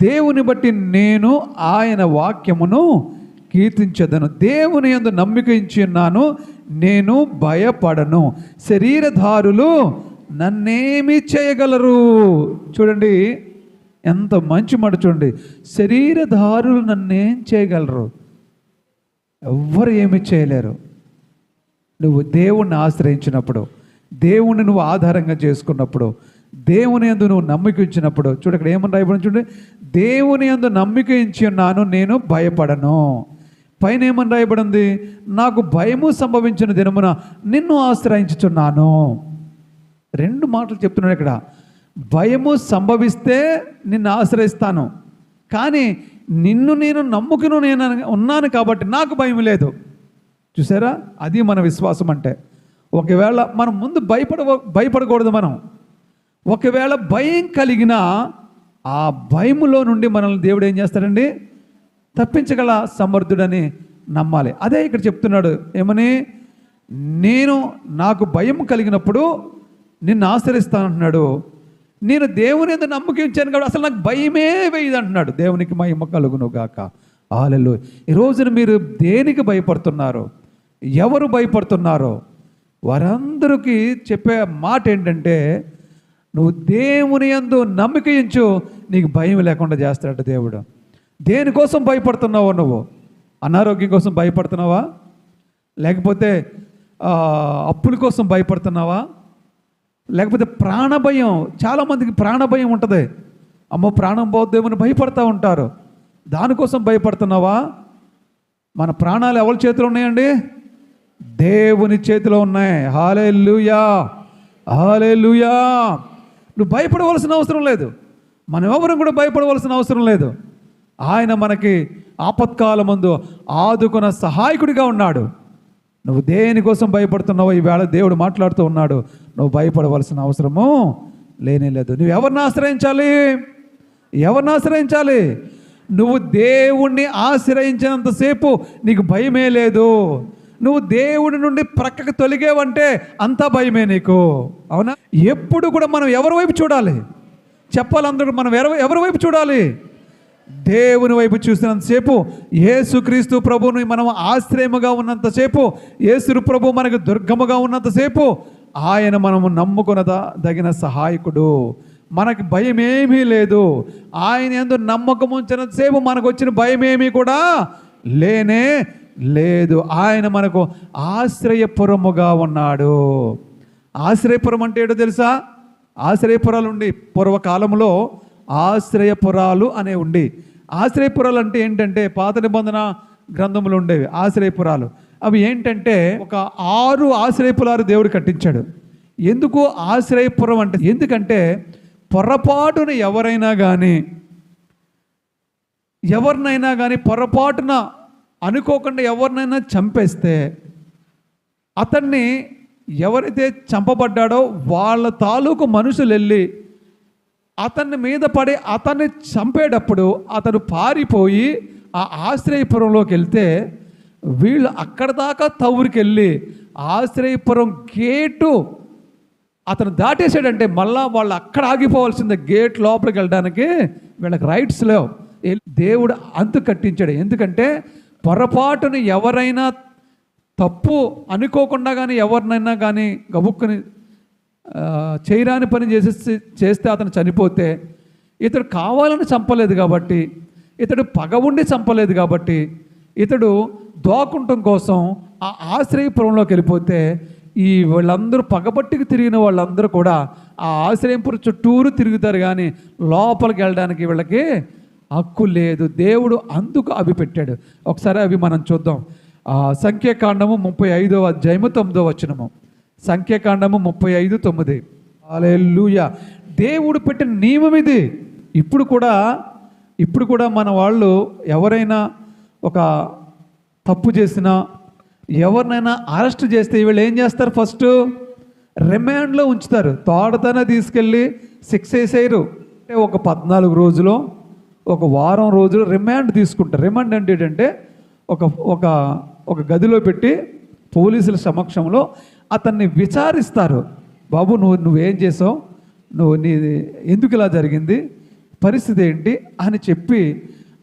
దేవుని బట్టి నేను ఆయన వాక్యమును కీర్తించదను. దేవుని యందు నమ్మిక ఉంచి ఉన్నాను, నేను భయపడను. శరీరధారులు నన్నేమి చేయగలరు? చూడండి ఎంత మంచి మాట చూడండి. శరీరధారులు నన్నేం చేయగలరు? ఎవ్వరు ఏమి చేయలేరు. నువ్వు దేవుణ్ణి ఆశ్రయించినప్పుడు, దేవుణ్ణి నువ్వు ఆధారంగా చేసుకున్నప్పుడు, దేవుని యందు నువ్వు నమ్మిక ఉంచినప్పుడు, చూడ ఇక్కడ ఏమని రాయబడి చూడండి, దేవుని యందు నమ్మిక ఉంచి ఉన్నాను, నేను భయపడను. పైన ఏమని రాయబడింది? నాకు భయము సంభవించిన దినమున నిన్ను ఆశ్రయించుచున్నాను. రెండు మాటలు చెప్తున్నాడు ఇక్కడ. భయము సంభవిస్తే నిన్ను ఆశ్రయిస్తాను, కానీ నిన్ను నేను నమ్ముకును నేను ఉన్నాను కాబట్టి నాకు భయం లేదు. చూసారా, అది మన విశ్వాసం అంటే. ఒకవేళ మనం ముందు భయపడకూడదు. మనం ఒకవేళ భయం కలిగినా ఆ భయములో నుండి మనల్ని దేవుడు ఏం చేస్తాడండి? తప్పించగల సమర్థుడని నమ్మాలి. అదే ఇక్కడ చెప్తున్నాడు. ఏమని? నేను నాకు భయం కలిగినప్పుడు నిన్ను ఆశ్రయిస్తానంటున్నాడు. నేను దేవుని యందు నమ్మకం ఉంచాను కాబట్టి అసలు నాకు భయమే వేయదు అంటున్నాడు. దేవునికి మహిమ కలుగును గాక. హల్లెలూయా. ఈ రోజున మీరు దేనికి భయపడుతున్నారో, ఎవరు భయపడుతున్నారో వారందరికీ చెప్పే మాట ఏంటంటే, నువ్వు దేవుని యందు నమ్మిక ఉంచు, నీకు భయం లేకుండా చేస్తాడు దేవుడు. దేనికోసం భయపడుతున్నావో? నువ్వు అనారోగ్యం కోసం భయపడుతున్నావా? లేకపోతే అప్పుల కోసం భయపడుతున్నావా? లేకపోతే ప్రాణభయం? చాలామందికి ప్రాణభయం ఉంటుంది. అమ్మో ప్రాణం పోద్దేమని భయపడుతూ ఉంటారు. దానికోసం భయపడుతున్నావా? మన ప్రాణాలు ఎవరి చేతిలో ఉన్నాయండి? దేవుని చేతిలో ఉన్నాయి. హల్లెలూయా, హల్లెలూయా. నువ్వు భయపడవలసిన అవసరం లేదు. మనం ఎవరు కూడా భయపడవలసిన అవసరం లేదు. ఆయన మనకి ఆపత్కాలమందు ఆదుకున్న సహాయకుడిగా ఉన్నాడు. నువ్వు దేనికోసం భయపడుతున్నావో ఈవేళ దేవుడు మాట్లాడుతూ ఉన్నాడు. నువ్వు భయపడవలసిన అవసరము లేనే లేదు. నువ్వు ఎవరిని ఆశ్రయించాలి? ఎవరిని ఆశ్రయించాలి? నువ్వు దేవుణ్ణి ఆశ్రయించినంతసేపు నీకు భయమే లేదు. నువ్వు దేవుడి నుండి ప్రక్కకు తొలిగేవంటే అంతా భయమే నీకు. అవునా? ఎప్పుడు కూడా మనం ఎవరి వైపు చూడాలి? చెప్పాలి అందరూ. మనం ఎవరి వైపు చూడాలి? దేవుని వైపు చూసినంతసేపు, యేసుక్రీస్తు ప్రభువుని మనం ఆశ్రయముగా ఉన్నంతసేపు, యేసు ప్రభు మనకు దుర్గముగా ఉన్నంతసేపు ఆయన మనము నమ్ముకొనదగిన సహాయకుడు. మనకి భయమేమీ లేదు. ఆయన యందు నమ్మకం ఉంచినంతసేపు మనకు వచ్చిన భయమేమీ కూడా లేనే లేదు. ఆయన మనకు ఆశ్రయపురముగా ఉన్నాడు. ఆశ్రయపురం అంటే ఏంటో తెలుసా? ఆశ్రయపురాలు ఉండి పూర్వకాలంలో ఆశ్రయపురాలు అనే ఉండి. ఆశ్రయపురాలు అంటే ఏంటంటే పాత నిబంధన గ్రంథములు ఉండేవి ఆశ్రయపురాలు. అవి ఏంటంటే ఒక 6 ఆశ్రయపురాలు దేవుడు కట్టించాడు. ఎందుకు ఆశ్రయపురం అంటే? ఎందుకంటే పొరపాటున ఎవరినైనా కానీ పొరపాటున అనుకోకుండా ఎవరినైనా చంపేస్తే అతన్ని ఎవరైతే చంపబడ్డాడో వాళ్ళ తాలూకు మనుషులు వెళ్ళి అతన్ని మీద పడి అతన్ని చంపేటప్పుడు అతను పారిపోయి ఆ ఆశ్రయపురంలోకి వెళ్తే వీళ్ళు అక్కడ దాకా తవ్వురికి వెళ్ళి ఆశ్రయపురం గేటు అతను దాటేసాడంటే మళ్ళా వాళ్ళు అక్కడ ఆగిపోవాల్సిందే. గేట్ లోపలికి వెళ్ళడానికి వీళ్ళకి రైట్స్ లేవు. దేవుడు అంతు కట్టించాడు. ఎందుకంటే పొరపాటును ఎవరైనా తప్పు అనుకోకుండా కానీ ఎవరినైనా కానీ గబుక్కుని చేయరాని పని చేస్తే అతను చనిపోతే ఇతడు కావాలని చంపలేదు కాబట్టి, ఇతడు పగ ఉండి చంపలేదు కాబట్టి, ఇతడు దోకుంటం కోసం ఆ ఆశ్రయపురంలోకి వెళ్ళిపోతే ఈ వాళ్ళందరూ పగబట్టికి తిరిగిన వాళ్ళందరూ కూడా ఆ ఆశ్రయపురం చుట్టూరు తిరుగుతారు, కానీ లోపలికి వెళ్ళడానికి వీళ్ళకి హక్కు లేదు. దేవుడు అందుకు అవి పెట్టాడు. ఒకసారి అవి మనం చూద్దాం. సంఖ్యాకాండము 35వ అధ్యాయము 9వ వచనము. సంఖ్యాకాండము 35:9. హల్లెలూయా. దేవుడు పెట్టిన నియమం ఇది. ఇప్పుడు కూడా మన వాళ్ళు ఎవరైనా ఒక తప్పు చేసినా ఎవరినైనా అరెస్ట్ చేస్తే వీళ్ళు ఏం చేస్తారు? ఫస్ట్ రిమాండ్లో ఉంచుతారు. తోడతనే తీసుకెళ్ళి శిక్ష వేసేయరు. అంటే ఒక 14 రోజులు, ఒక వారం రోజులు రిమాండ్ తీసుకుంటారు. రిమాండ్ అంటే ఏంటంటే ఒక గదిలో పెట్టి పోలీసుల సమక్షంలో అతన్ని విచారిస్తారు. బాబు నువ్వేం చేసావు, ఎందుకు ఇలా జరిగింది, పరిస్థితి ఏంటి అని చెప్పి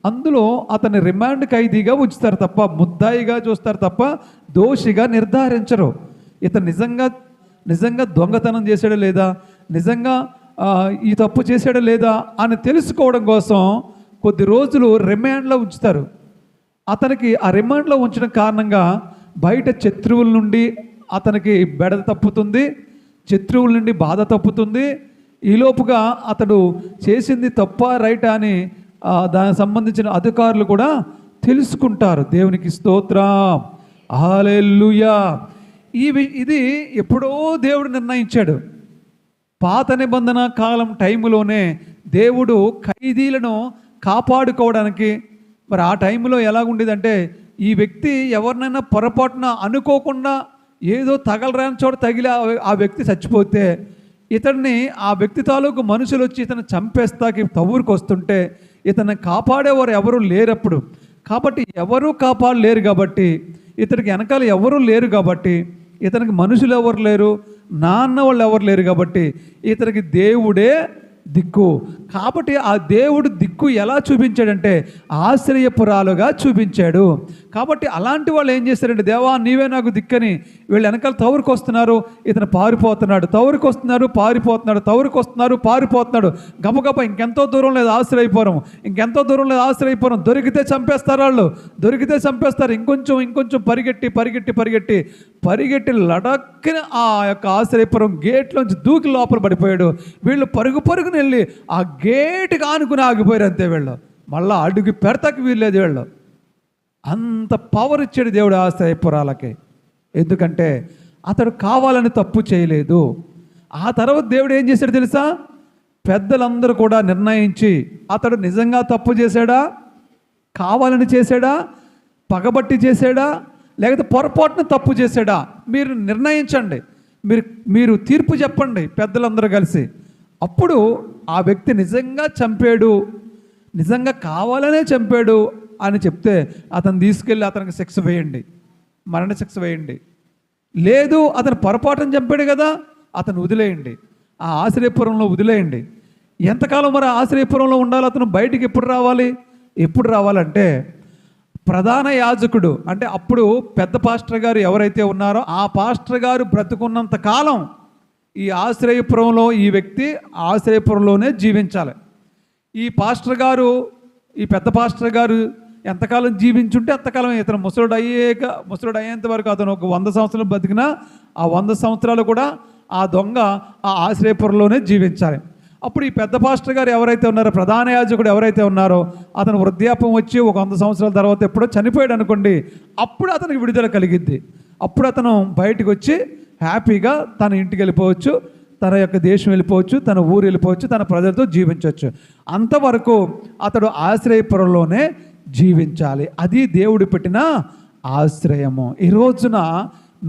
అందులో అతన్ని రిమాండ్ ఖైదీగా ఉంచుతారు తప్ప, ముద్దాయిగా చూస్తారు తప్ప దోషిగా నిర్ధారించరు. ఇతను నిజంగా దొంగతనం చేశాడా లేదా, నిజంగా ఈ తప్పు చేశాడా లేదా అని తెలుసుకోవడం కోసం కొద్ది రోజులు రిమాండ్లో ఉంచుతారు. అతనికి ఆ రిమాండ్లో ఉంచడం కారణంగా బయట శత్రువుల నుండి అతనికి బెడద తప్పుతుంది, శత్రువుల నుండి బాధ తప్పుతుంది. ఈలోపుగా అతడు చేసింది తప్ప రైటా అని దానికి సంబంధించిన అధికారులు కూడా తెలుసుకుంటారు. దేవునికి స్తోత్రం, హల్లెలూయా. ఇది ఎప్పుడో దేవుడు నిర్ణయించాడు. పాత నిబంధన కాలం టైంలోనే దేవుడు ఖైదీలను కాపాడుకోవడానికి, మరి ఆ టైంలో ఎలాగుండేదంటే ఈ వ్యక్తి ఎవరినైనా పొరపాటున అనుకోకుండా ఏదో తగలరాని చోట తగిలి ఆ వ్యక్తి చచ్చిపోతే ఇతన్ని ఆ వ్యక్తి తాలూకు మనుషులు వచ్చి ఇతను చంపేస్తాకి తవ్వురికి వస్తుంటే ఇతన్ని కాపాడేవారు ఎవరు లేరప్పుడు. కాబట్టి ఎవరూ కాపాడలేరు కాబట్టి, ఇతనికి వెనకాల ఎవరూ లేరు కాబట్టి, ఇతనికి మనుషులు ఎవరు లేరు, నాన్న వాళ్ళు ఎవరు లేరు కాబట్టి ఇతనికి దేవుడే దిక్కు. కాబట్టి ఆ దేవుడు దిక్కు ఎలా చూపించాడంటే ఆశ్రయపురాలుగా చూపించాడు. కాబట్టి అలాంటి వాళ్ళు ఏం చేశారంటే, దేవా నీవే నాకు దిక్కని వీళ్ళు వెనకాల తౌరుకు వస్తున్నారు, ఇతను పారిపోతున్నాడు, తౌరుకు వస్తున్నారు పారిపోతున్నాడు, తౌరుకు వస్తున్నారు పారిపోతున్నాడు, గబగబ ఇంకెంతో దూరం లేదు ఆశ్రయపురం, ఇంకెంతో దూరం లేదు ఆశ్రయపురం, దొరికితే చంపేస్తారు, వాళ్ళు దొరికితే చంపేస్తారు. ఇంకొంచెం పరిగెట్టి లడక్కిన ఆ యొక్క ఆశ్రయపురం గేట్లోంచి దూకి లోపల పడిపోయాడు. వీళ్ళు పరుగుని వెళ్ళి ఆ గేటుకి ఆనుకుని ఆగిపోయారు. అంతే, వీళ్ళు మళ్ళీ అడుగు పెడతాకి వీల్లేదు. వీళ్ళు అంత పవర్ ఇచ్చాడు దేవుడు ఆశ్రయపురాలకి. ఎందుకంటే అతడు కావాలని తప్పు చేయలేదు. ఆ తర్వాత దేవుడు ఏం చేశాడు తెలుసా? పెద్దలందరూ కూడా నిర్ణయించి అతడు నిజంగా తప్పు చేశాడా, కావాలని చేశాడా, పగబట్టి చేశాడా, లేకపోతే పొరపాటున తప్పు చేశాడా, మీరు నిర్ణయించండి, మీరు తీర్పు చెప్పండి పెద్దలందరూ కలిసి. అప్పుడు ఆ వ్యక్తి నిజంగా చంపాడు, నిజంగా కావాలనే చంపాడు అని చెప్తే అతను తీసుకెళ్ళి అతనికి శిక్ష వేయండి, మరణ శిక్ష వేయండి. లేదు అతను పొరపాటున చంపాడు కదా, అతను వదిలేయండి, ఆ ఆశ్రయపురంలో వదిలేయండి. ఎంతకాలం మరి ఆశ్రయపురంలో ఉండాలి? అతను బయటికి ఎప్పుడు రావాలంటే ప్రధాన యాజకుడు, అంటే అప్పుడు పెద్ద పాస్టర్ గారు ఎవరైతే ఉన్నారో ఆ పాస్టర్ గారు బ్రతుకున్నంత కాలం ఈ ఆశ్రయపురంలో ఈ వ్యక్తి ఆశ్రయపురంలోనే జీవించాలి. ఈ పెద్ద పాస్టర్ గారు ఎంతకాలం జీవించుంటే అంతకాలం ఇతను ముసలుడు అయ్యేంత వరకు అతను ఒక 100 సంవత్సరాలు బతికినా ఆ 100 సంవత్సరాలు కూడా ఆ దొంగ ఆ ఆశ్రయపురంలోనే జీవించాలి. అప్పుడు ఈ పెద్ద పాస్టర్ గారు ఎవరైతే ఉన్నారో, ప్రధాన యాజకుడు ఎవరైతే ఉన్నారో, అతను వృద్ధాప్యం వచ్చి ఒక 100 సంవత్సరాల తర్వాత ఎప్పుడో చనిపోయాడు అనుకోండి, అప్పుడు అతనికి విడుదల కలిగిద్ది. అప్పుడు అతను బయటకు వచ్చి హ్యాపీగా తన ఇంటికి వెళ్ళిపోవచ్చు, తన యొక్క దేశం వెళ్ళిపోవచ్చు, తన ఊరు వెళ్ళిపోవచ్చు, తన ప్రజలతో జీవించవచ్చు. అంతవరకు అతడు ఆశ్రయపురంలోనే జీవించాలి. అది దేవుడు పెట్టిన ఆశ్రయము. ఈ రోజున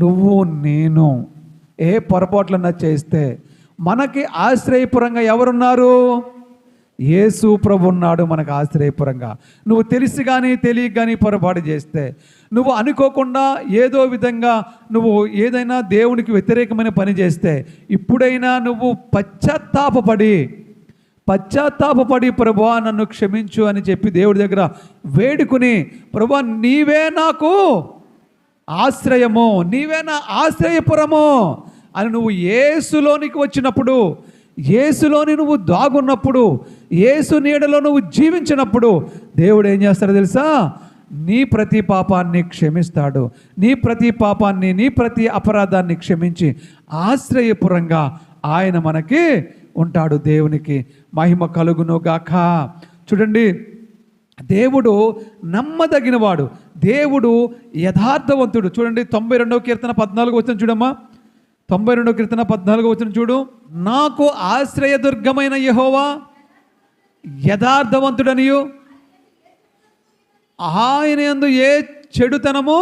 నువ్వు నేను ఏ పొరపాట్లన్నా చేస్తే మనకి ఆశ్రయపురంగా ఎవరున్నారు? యేసు ప్రభు ఉన్నాడు మనకు ఆశ్రయపురంగా. నువ్వు తెలిసి కానీ తెలియక కానీ పొరపాటు చేస్తే, నువ్వు అనుకోకుండా ఏదో విధంగా నువ్వు ఏదైనా దేవునికి వ్యతిరేకమైన పని చేస్తే, ఇప్పుడైనా నువ్వు పశ్చాత్తాపపడి ప్రభువా నన్ను క్షమించు అని చెప్పి దేవుడి దగ్గర వేడుకుని, ప్రభువా నీవే నాకు ఆశ్రయము, నీవే నా ఆశ్రయపురము అని నువ్వు యేసులోనికి వచ్చినప్పుడు, యేసులోని నువ్వు దాగున్నప్పుడు, యేసు నీడలో నువ్వు జీవించినప్పుడు దేవుడు ఏం చేస్తాడో తెలుసా? నీ ప్రతి పాపాన్ని క్షమిస్తాడు. నీ ప్రతి అపరాధాన్ని క్షమించి ఆశ్రయపురంగా ఆయన మనకి ఉంటాడు. దేవునికి మహిమ కలుగును గాక. చూడండి, దేవుడు నమ్మదగినవాడు, దేవుడు యథార్థవంతుడు. చూడండి 92వ కీర్తన 14 వచ్చిన చూడమ్మా, 92వ కీర్తన 14 వచ్చిన చూడు. నాకు ఆశ్రయదుర్గమైన యెహోవా యథార్థవంతుడనియు ఆయన యందు ఏ చెడుతనము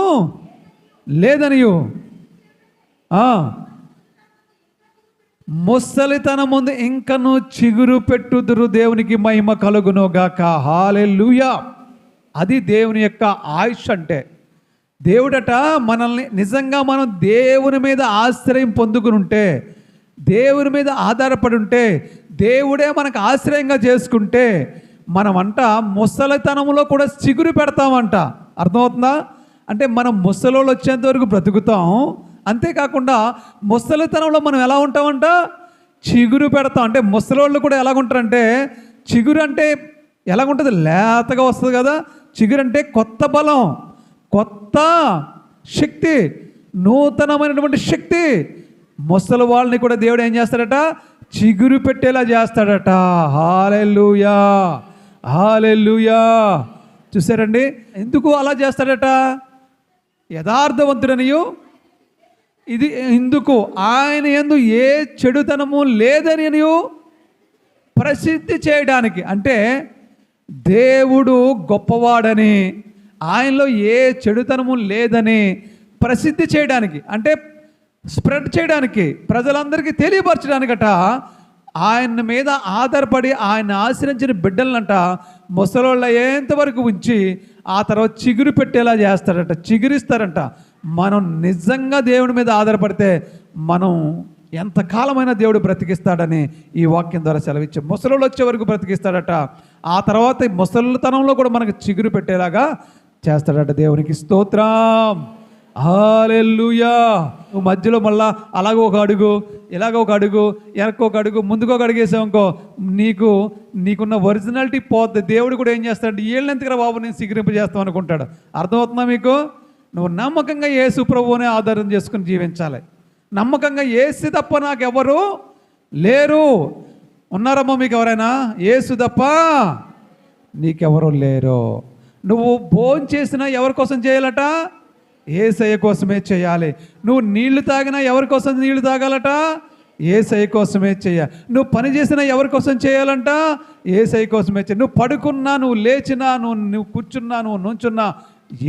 లేదనియు ముసలితనం ముందు ఇంకను చిగురు పెట్టుదురు. దేవునికి మహిమ కలుగును గాక. హల్లెలూయా. అది దేవుని యొక్క ఆయుష్ అంటే. దేవుడట మనల్ని నిజంగా మనం దేవుని మీద ఆశ్రయం పొందుకుని ఉంటే, దేవుని మీద ఆధారపడి ఉంటే, దేవుడే మనకు ఆశ్రయంగా చేసుకుంటే మనమంట ముసలితనంలో కూడా చిగురు పెడతామంట. అర్థమవుతుందా? అంటే మనం ముసలోళ్ళు వచ్చేంత వరకు బ్రతుకుతాం, అంతేకాకుండా ముసలితనంలో మనం ఎలా ఉంటామంట, చిగురు పెడతాం. అంటే ముసలోళ్ళు కూడా ఎలాగుంటారంటే, చిగురు అంటే ఎలాగుంటుంది, లేతగా వస్తుంది కదా. చిగురు అంటే కొత్త బలం, కొత్త శక్తి, నూతనమైనటువంటి శక్తి. ముసలి వాళ్ళని కూడా దేవుడు ఏం చేస్తాడట, చిగురు పెట్టేలా చేస్తాడట. హల్లెలూయా, హల్లెలూయా. చూసారండి, ఎందుకు అలా చేస్తాడట? యథార్థవంతుడనియు ఇది ఇందుకు ఆయన యందు ఏ చెడుతనము లేదని ప్రసిద్ధి చేయడానికి. అంటే దేవుడు గొప్పవాడని, ఆయనలో ఏ చెడుతనము లేదని ప్రసిద్ధి చేయడానికి, అంటే స్ప్రెడ్ చేయడానికి, ప్రజలందరికీ తెలియపరచడానికట. ఆయన మీద ఆధారపడి ఆయన ఆశ్రయించిన బిడ్డలనంట ముసలోళ్ళ అయ్యేంతవరకు ఉంచి ఆ తర్వాత చిగురు పెట్టేలా చేస్తాడట, చిగురిస్తారంట. మనం నిజంగా దేవుడి మీద ఆధారపడితే మనం ఎంతకాలమైనా దేవుడు బ్రతికిస్తాడని ఈ వాక్యం ద్వారా సెలవిచ్చే. ముసలోళ్ళు వచ్చే వరకు బ్రతికిస్తాడట. ఆ తర్వాత ముసలితనంలో కూడా మనకు చిగురు పెట్టేలాగా చేస్తాడట. దేవునికి స్తోత్రం, హల్లెలూయా. నువ్వు మధ్యలో మళ్ళా అలాగ ఒక అడుగు, ఇలాగ ఒక అడుగు, వెనక్కి ఒక అడుగు, ముందుకు ఒక అడుగు వేసావు నీకున్న ఒరిజినాలిటీ పోద్ది. దేవుడు కూడా ఏం చేస్తాడు, వీళ్ళని ఎందుకురా బాబు నేను సిగ్గురింపజేస్తాం అనుకుంటాడు. అర్థమవుతుందా మీకు? నువ్వు నమ్మకంగా యేసు ప్రభువునే ఆధారం చేసుకుని జీవించాలి. నమ్మకంగా యేసు తప్ప నాకెవరు లేరు. ఉన్నారమ్మా మీకు ఎవరైనా? యేసు తప్ప నీకెవరు లేరు. నువ్వు భోజనం చేసినా ఎవరి కోసం చేయాలట? యేసయ్య కోసమే చేయాలి. నువ్వు నీళ్లు తాగినా ఎవరి కోసం నీళ్లు తాగాలట? యేసయ్య కోసమే చేయాలి. నువ్వు పని చేసినా ఎవరి కోసం చేయాలంట? యేసయ్య కోసమే చేయాలి. నువ్వు పడుకున్నా, నువ్వు లేచినా, నువ్వు కూర్చున్నా, నువ్వు నుంచున్నా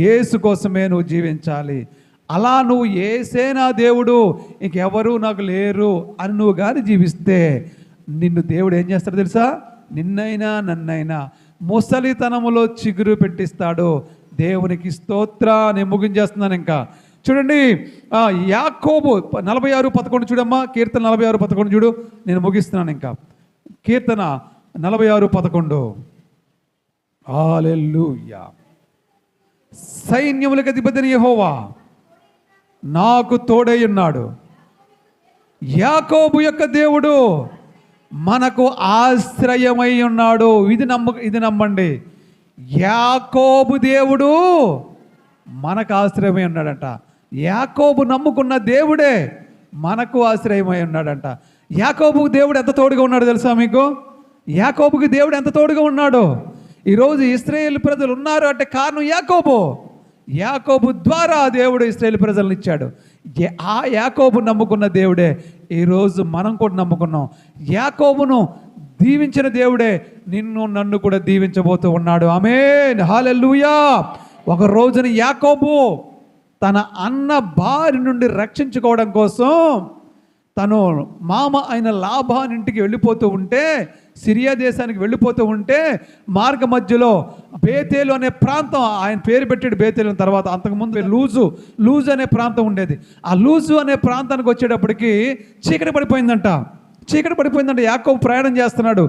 యేసు కోసమే నువ్వు జీవించాలి. అలా నువ్వు యేసే నా దేవుడు, ఇంకెవరు నాకు లేరు అని నువ్వు కానీ జీవిస్తే నిన్ను దేవుడు ఏం చేస్తాడు తెలుసా? నిన్నైనా నన్నైనా ముసలితనములో చిగురు పెట్టిస్తాడు. దేవునికి స్తోత్రాన్ని ముగించేస్తున్నాను. ఇంకా చూడండి, యాకోబు 46:11 చూడమ్మా. కీర్తన 46:11 చూడు. నేను ముగిస్తున్నాను. ఇంకా కీర్తన 46:11. హల్లెలూయా. సైన్యములకు అధిపతిని యెహోవా నాకు తోడై ఉన్నాడు. యాకోబు యొక్క దేవుడు మనకు ఆశ్రయమై ఉన్నాడు. ఇది నమ్మండి. యాకోబు దేవుడు మనకు ఆశ్రయమై ఉన్నాడంట. యాకోబు నమ్ముకున్న దేవుడే మనకు ఆశ్రయమై ఉన్నాడంట. యాకోబుకు దేవుడు ఎంత తోడుగా ఉన్నాడు తెలుసా మీకు? యాకోబుకి దేవుడు ఎంత తోడుగా ఉన్నాడు. ఈరోజు ఇశ్రాయేలు ప్రజలు ఉన్నారు అంటే కారణం యాకోబు. యాకోబు ద్వారా దేవుడు ఇశ్రాయేలు ప్రజలను ఇచ్చాడు. ఆ యాకోబు నమ్ముకున్న దేవుడే ఈరోజు మనం కూడా నమ్ముకున్నాం. యాకోబును దీవించిన దేవుడే నిన్ను నన్ను కూడా దీవించబోతూ ఉన్నాడు. ఆమేన్, హల్లెలూయా. ఒక రోజున యాకోబు తన అన్న భార్య నుండి రక్షించుకోవడం కోసం తను మామ అయిన లాబాను ఇంటికి వెళ్ళిపోతూ ఉంటే, సిరియా దేశానికి వెళ్ళిపోతూ ఉంటే మార్గ మధ్యలో బేతేలు అనే ప్రాంతం, ఆయన పేరు పెట్టాడు బేతేలు. తర్వాత అంతకుముందు లూజు అనే ప్రాంతం ఉండేది. ఆ లూజు అనే ప్రాంతానికి వచ్చేటప్పటికి చీకటి పడిపోయిందంట. యాకోబు ప్రయాణం చేస్తున్నాడు,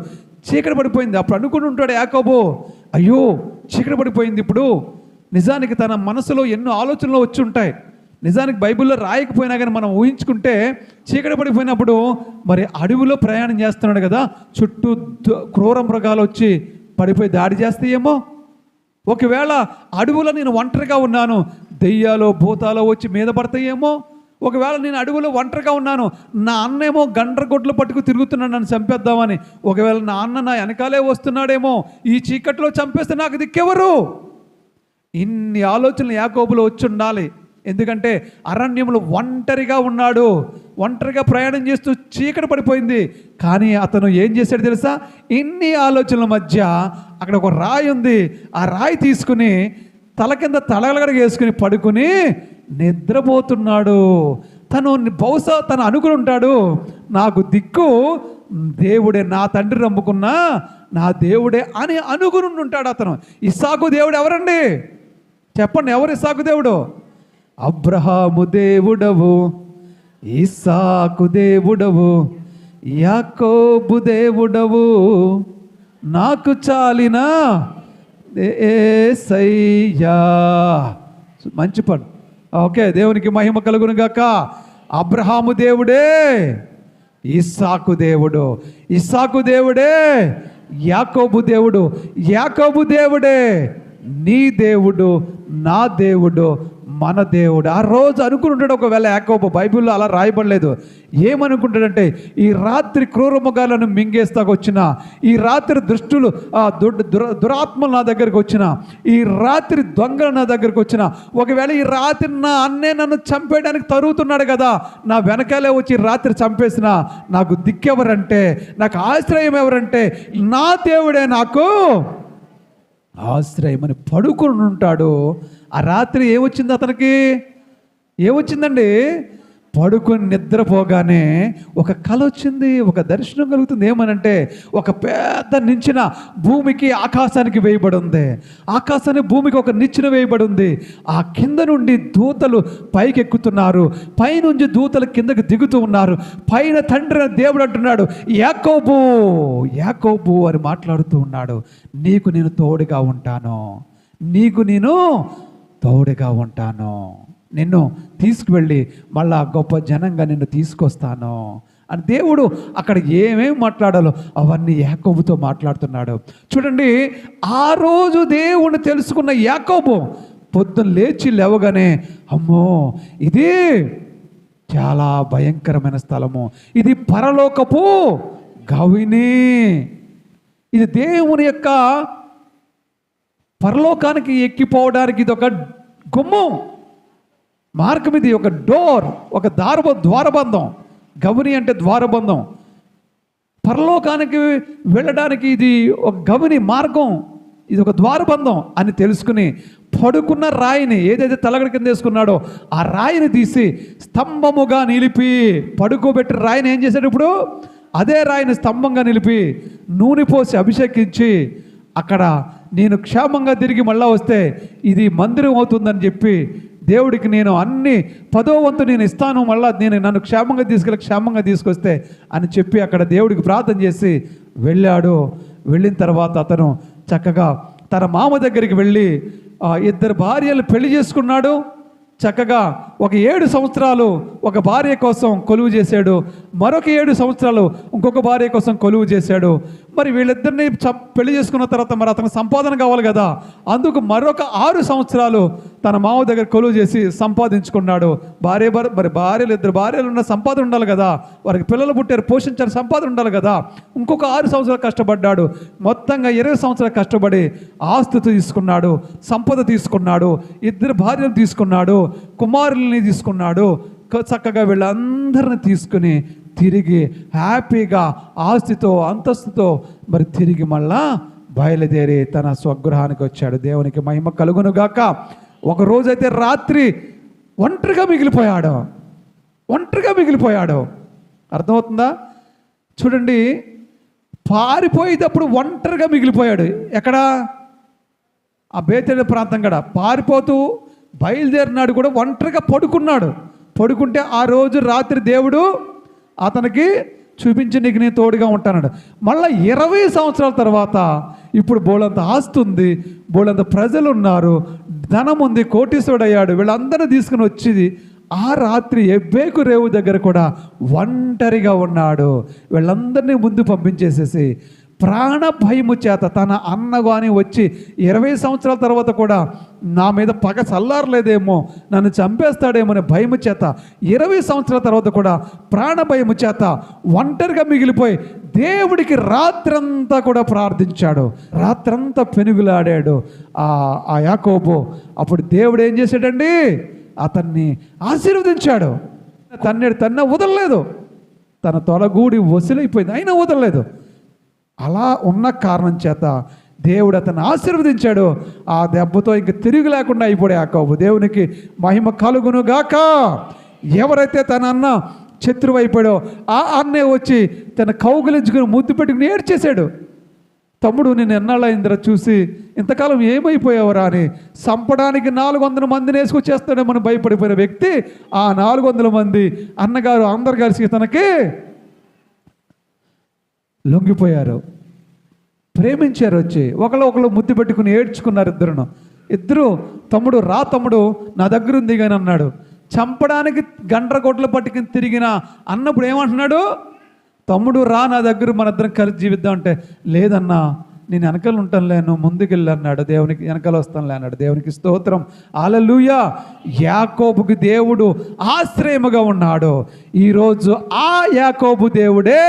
చీకటి పడిపోయింది. అప్పుడు అనుకుని ఉంటాడు యాకోబు, అయ్యో చీకటి పడిపోయింది. ఇప్పుడు నిజానికి తన మనసులో ఎన్నో ఆలోచనలు వచ్చి ఉంటాయి. నిజానికి బైబిల్లో రాయకపోయినా కానీ మనం ఊహించుకుంటే చీకటి పడిపోయినప్పుడు మరి అడవిలో ప్రయాణం చేస్తున్నాడు కదా, చుట్టూ క్రూర మృగాలు వచ్చి పడిపోయి దాడి చేస్తాయేమో. ఒకవేళ అడవిలో నేను ఒంటరిగా ఉన్నాను, దెయ్యాలో భూతాలో వచ్చి మీద పడతాయేమో. ఒకవేళ నేను అడవిలో ఒంటరిగా ఉన్నాను, నా అన్నేమో గండ్రగొడ్లు పట్టుకు తిరుగుతున్నాడు నన్ను చంపేద్దామని. ఒకవేళ నా అన్న నా వెనకాలే వస్తున్నాడేమో, ఈ చీకట్లో చంపేస్తే నాకు దిక్కెవరు? ఇన్ని ఆలోచనలు యాకోబులో వచ్చి ఉండాలి. ఎందుకంటే అరణ్యంలో ఒంటరిగా ఉన్నాడు, ఒంటరిగా ప్రయాణం చేస్తూ చీకటి పడిపోయింది. కానీ అతను ఏం చేశాడు తెలుసా? ఇన్ని ఆలోచనల మధ్య అక్కడ ఒక రాయి ఉంది, ఆ రాయి తీసుకుని తల కింద తలగలగడ వేసుకుని పడుకుని నిద్రపోతున్నాడు. బహుశా తను అనుకుని ఉంటాడు, నాకు దిక్కు దేవుడే, నా తండ్రి నమ్ముకున్నా నా దేవుడే అని అనుకుని ఉంటాడు అతను. ఇస్సాకు దేవుడు ఎవరండి చెప్పండి? ఎవరు ఇస్సాకు దేవుడు? అబ్రహాము దేవుడవు, ఇస్సాకు దేవుడవు, యాకోబు దేవుడవు నాకు చాలిన యేసయ్యా. మంచి పని. ఓకే, దేవునికి మహిమ కలుగును గాక. అబ్రహాము దేవుడే ఇస్సాకు దేవుడు, ఇస్సాకు దేవుడే యాకోబు దేవుడు, యాకోబు దేవుడే నీ దేవుడు, నా దేవుడు, మన దేవుడు. ఆ రోజు అనుకుని ఉంటాడు ఒకవేళ యాకోబు, బైబిల్లో అలా రాయబడలేదు. ఏమనుకుంటాడంటే ఈ రాత్రి క్రూరముగాలను మింగేస్తాకొచ్చిన, ఈ రాత్రి దుష్టులు దురాత్మలు నా దగ్గరకు వచ్చిన, ఈ రాత్రి దొంగలు నా దగ్గరకు వచ్చిన, ఒకవేళ ఈ రాత్రి నా అన్నే నన్ను చంపేయడానికి తరుగుతున్నాడు కదా, నా వెనకాలే వచ్చి రాత్రి చంపేసిన నాకు దిక్కెవరంటే, నాకు ఆశ్రయం ఎవరంటే నా దేవుడే నాకు ఆశ్రయమని పడుకుని ఉంటాడు. ఆ రాత్రి ఏమొచ్చింది అతనికి? ఏమొచ్చిందండి? పడుకొని నిద్రపోగానే ఒక కల వచ్చింది, ఒక దర్శనం కలుగుతుంది. ఏమనంటే ఒక పెద్ద నిచ్చెన భూమికి ఆకాశానికి వేయబడి ఉంది, ఆకాశానికి భూమికి ఒక నిచ్చెన వేయబడి ఉంది. ఆ కింద నుండి దూతలు పైకి ఎక్కుతున్నారు, పైనుంచి దూతలు కిందకి దిగుతూ ఉన్నారు. పైన తండ్రి దేవుడు అంటున్నాడు, యాకోబు యాకోబు అని మాట్లాడుతూ ఉన్నాడు. నీకు నేను తోడుగా ఉంటాను, నీకు నేను తోడుగా ఉంటాను, నిన్ను తీసుకువెళ్ళి మళ్ళా గొప్ప జనంగా నిన్ను తీసుకొస్తాను అని దేవుడు అక్కడ ఏమేమి మాట్లాడాలో అవన్నీ యాకోబుతో మాట్లాడుతున్నాడు. చూడండి, ఆ రోజు దేవుణ్ణి తెలుసుకున్న యాకోబు పొద్దున్న లేచి లేవగానే, అమ్మో ఇది చాలా భయంకరమైన స్థలము, ఇది పరలోకపు గవిని, ఇది దేవుని యొక్క పరలోకానికి ఎక్కిపోవడానికి ఇది ఒక గుమ్మం, మార్గం, ఇది ఒక డోర్, ఒక ద్వారబంధం. గవిని అంటే ద్వారబంధం. పరలోకానికి వెళ్ళడానికి ఇది ఒక గవిని మార్గం, ఇది ఒక ద్వారబంధం అని తెలుసుకుని పడుకున్న రాయిని, ఏదైతే తలగడ కింద వేసుకున్నాడో ఆ రాయిని తీసి స్తంభముగా నిలిపి, పడుకోబెట్టి రాయిని ఏం చేశాడు? ఇప్పుడు అదే రాయిని స్తంభంగా నిలిపి నూనె పోసి అభిషేకించి, అక్కడ నేను క్షేమంగా తిరిగి మళ్ళా వస్తే ఇది మందిరం అవుతుందని చెప్పి, దేవుడికి నేను అన్ని 10వ వంతు నేను ఇస్తాను, మళ్ళీ నన్ను క్షేమంగా తీసుకొస్తే అని చెప్పి అక్కడ దేవుడికి ప్రార్థన చేసి వెళ్ళాడు. వెళ్ళిన తర్వాత అతను చక్కగా తన మామ దగ్గరికి వెళ్ళి 2 భార్యలు పెళ్లి చేసుకున్నాడు. చక్కగా ఒక 7 సంవత్సరాలు ఒక భార్య కోసం కొలువు చేశాడు, మరొక 7 సంవత్సరాలు ఇంకొక భార్య కోసం కొలువు చేశాడు. మరి వీళ్ళిద్దరిని పెళ్లి చేసుకున్న తర్వాత మరి అతనికి సంపాదన కావాలి కదా, అందుకు మరొక 6 సంవత్సరాలు తన మామ దగ్గర కొలువు చేసి సంపాదించుకున్నాడు. మరి భార్యలు 2 భార్యలు ఉన్న సంపాదన ఉండాలి కదా, వారికి పిల్లలు పుట్టారు, పోషించారు, సంపాదన ఉండాలి కదా. ఇంకొక 6 సంవత్సరాలు కష్టపడ్డాడు. మొత్తంగా 20 సంవత్సరాలు కష్టపడి ఆస్తి తీసుకున్నాడు, సంపద తీసుకున్నాడు, 2 భార్యలు తీసుకున్నాడు, కుమారుల్ని తీసుకున్నాడు. చక్కగా వీళ్ళందరిని తీసుకుని తిరిగి హ్యాపీగా ఆస్తితో అంతస్తుతో మరి తిరిగి మళ్ళా బయలుదేరి తన స్వగృహానికి వచ్చాడు. దేవునికి మహిమ కలుగునుగాక. ఒక రోజైతే రాత్రి ఒంటరిగా మిగిలిపోయాడు. అర్థమవుతుందా? చూడండి, పారిపోయేటప్పుడు ఒంటరిగా మిగిలిపోయాడు. ఎక్కడ? ఆ బేతేలు ప్రాంతం కూడా పారిపోతూ బయలుదేరినాడు కూడా ఒంటరిగా పడుకుంటే ఆ రోజు రాత్రి దేవుడు అతనికి చూపించి నీకు నేను తోడుగా ఉంటాడు. మళ్ళీ 20 సంవత్సరాల తర్వాత ఇప్పుడు బోలంత ఆస్తి ఉంది, బోలంత ప్రజలు ఉన్నారు, ధనం ఉంది, కోటీశ్వరుడు అయ్యాడు. వీళ్ళందరూ తీసుకుని వచ్చి ఆ రాత్రి ఎబ్బేకు రేవు దగ్గర కూడా ఒంటరిగా ఉన్నాడు. వీళ్ళందరినీ ముందు పంపించేసేసి ప్రాణ భయము చేత తన అన్న కానీ వచ్చి 20 సంవత్సరాల తర్వాత కూడా నా మీద పగ చల్లారలేదేమో, నన్ను చంపేస్తాడేమో అనే భయము చేత 20 సంవత్సరాల తర్వాత కూడా ప్రాణ భయము చేత ఒంటరిగా మిగిలిపోయి దేవుడికి రాత్రంతా కూడా ప్రార్థించాడు, రాత్రంతా పెనుగులాడాడు ఆ యాకోబు. అప్పుడు దేవుడు ఏం చేశాడండి? అతన్ని ఆశీర్వదించాడు. తన్న వదలలేదు, తన తొలగూడి వసిలైపోయింది, అయినా వదలలేదు. అలా ఉన్న కారణం చేత దేవుడు అతన్ని ఆశీర్వదించాడు. ఆ దెబ్బతో ఇంక తిరిగి లేకుండా అయిపోయాడు యాకోబు. దేవునికి మహిమ కలుగును గాక. ఎవరైతే తన అన్న శత్రువు అయిపోయాడో ఆ అన్నే వచ్చి తన కౌగిలించుకుని ముద్దు పెట్టుకుని ఏడ్చేశాడు. తమ్ముడు, నేను ఎన్నాళ్ళైందిరా చూసి, ఇంతకాలం ఏమైపోయావురా అని. చంపడానికి 400 మందిని వేసుకొచ్చేస్తాడేమని భయపడిపోయిన వ్యక్తి ఆ 400 మంది అన్నగారు అందరు కలిసి తనకి లొంగిపోయారు, ప్రేమించారు, వచ్చి ఒకళ్ళు ముద్దు పెట్టుకుని ఏడ్చుకున్నారు ఇద్దరు. తమ్ముడు రా తమ్ముడు నా దగ్గర ఉంది కానీ అన్నాడు. చంపడానికి గండ్రగొడ్లు పట్టుకుని తిరిగిన అన్నప్పుడు ఏమంటున్నాడు? తమ్ముడు రా నా దగ్గర, మన ఇద్దరం కలిసి జీవిద్దాం అంటే, లేదన్నా నేను వెనకాల ఉంటానులే, నువ్వు ముందుకెళ్ళి అన్నాడు. దేవునికి వెనకాల వస్తానులే అన్నాడు. దేవునికి స్తోత్రం, హల్లెలూయా. యాకోబుకి దేవుడు ఆశ్రయముగా ఉన్నాడు. ఈరోజు ఆ యాకోబు దేవుడే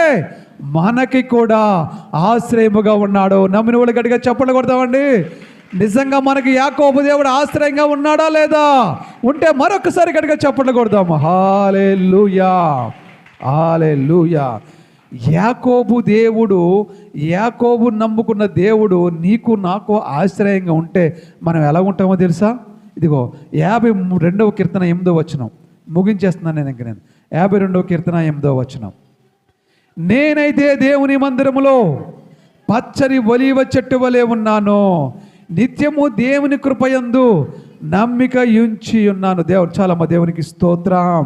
మనకి కూడా ఆశ్రయముగా ఉన్నాడు. నమ్మిన వాళ్ళు గట్టిగా చప్పట్లు కొడతామండి. నిజంగా మనకి యాకోబు దేవుడు ఆశ్రయంగా ఉన్నాడా లేదా? ఉంటే మరొకసారి గట్టిగా చప్పట్లు కొడదాము. హల్లెలూయా, హల్లెలూయా. యాకోబు దేవుడు, యాకోబు నమ్ముకున్న దేవుడు నీకు నాకు ఆశ్రయంగా ఉంటే మనం ఎలా ఉంటామో తెలుసా? ఇదిగో 52వ కీర్తన 8వ వచనం ముగించేస్తున్నాను నేను. 52వ కీర్తన 8వ వచనం. నేనైతే దేవుని మందిరములో పచ్చని ఒలీవ చెట్టు వలె ఉన్నాను, నిత్యము దేవుని కృపయందు నమ్మిక ఉంచి ఉన్నాను. దేవుడు చాలా మా దేవునికి స్తోత్రం.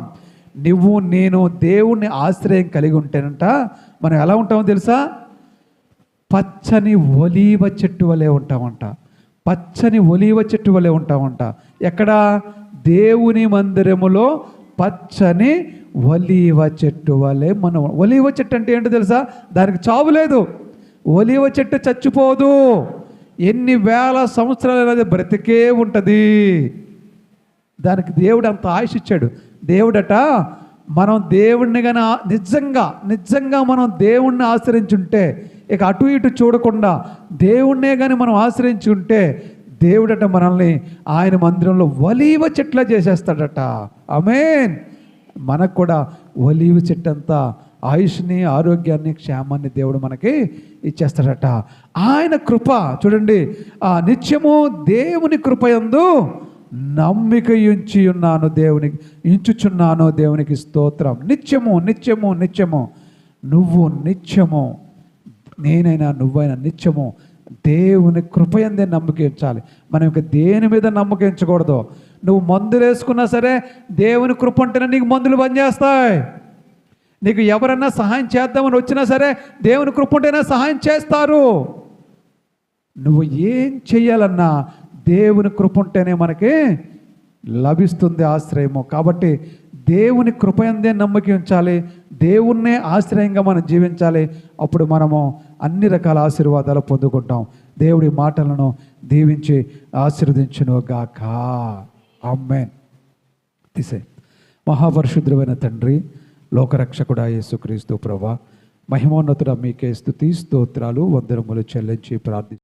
నువ్వు నేను దేవుణ్ణి ఆశ్రయం కలిగి ఉంటేనంట మనం ఎలా ఉంటామో తెలుసా? పచ్చని ఒలీవ చెట్టు వలె ఉంటామంట. పచ్చని ఒలీవ చెట్టు వలె ఉంటామంట. ఎక్కడ? దేవుని మందిరములో పచ్చని ఒలీవ చెట్టు వలె మనం. ఒలీవ చెట్టు అంటే ఏంటో తెలుసా? దానికి చావు లేదు. ఒలీవ చెట్టు చచ్చిపోదు. ఎన్ని వేల సంవత్సరాలు బ్రతికే ఉంటుంది. దానికి దేవుడు అంత ఆయుష్ ఇచ్చాడు. దేవుడట మనం దేవుణ్ణి కానీ నిజంగా మనం దేవుణ్ణి ఆశ్రయించుంటే, ఇక అటు ఇటు చూడకుండా దేవుణ్ణే కానీ మనం ఆశ్రయించుంటే, దేవుడట మనల్ని ఆయన మందిరంలో ఒలీవ చెట్లా చేసేస్తాడట. ఆమేన్. మనకు కూడా ఒలీవ చెట్టు అంతా ఆయుష్ని, ఆరోగ్యాన్ని, క్షేమాన్ని దేవుడు మనకి ఇచ్చేస్తాడట. ఆయన కృప చూడండి, ఆ నిత్యము దేవుని కృపయందు నమ్మిక ఉంచి ఉన్నాను, దేవునికి ఇంచుచున్నాను. దేవునికి స్తోత్రం. నిత్యము నిత్యము నిత్యము నువ్వు నిత్యము, నేనైనా నువ్వైనా నిత్యము దేవుని కృపయందే నమ్మకం ఉంచాలి. మనం ఇక దేని మీద నమ్మకం ఉంచకూడదు. నువ్వు మందులు వేసుకున్నా సరే దేవుని కృప ఉంటేనే నీకు మందులు పనిచేస్తాయి. నీకు ఎవరన్నా సహాయం చేద్దామని వచ్చినా సరే దేవుని కృప ఉంటేనే సహాయం చేస్తారు. నువ్వు ఏం చెయ్యాలన్నా దేవుని కృప ఉంటేనే మనకి లభిస్తుంది ఆశ్రయము. కాబట్టి దేవుని కృపయందే నమ్మకం ఉంచాలి, దేవుణ్ణే ఆశ్రయంగా మనం జీవించాలి. అప్పుడు మనము అన్ని రకాల ఆశీర్వాదాలు పొందుకుంటాం. దేవుడి మాటలను దీవించి ఆశీర్వదించును గాక. ఆమేన్. తీసే. మహాపరిశుద్ధుడైన తండ్రి, లోకరక్షకుడా యేసుక్రీస్తు ప్రభువా, మహిమోన్నతుడా మీకే స్తుతి స్తోత్రాలు వందనములు చెల్లించి ప్రార్థి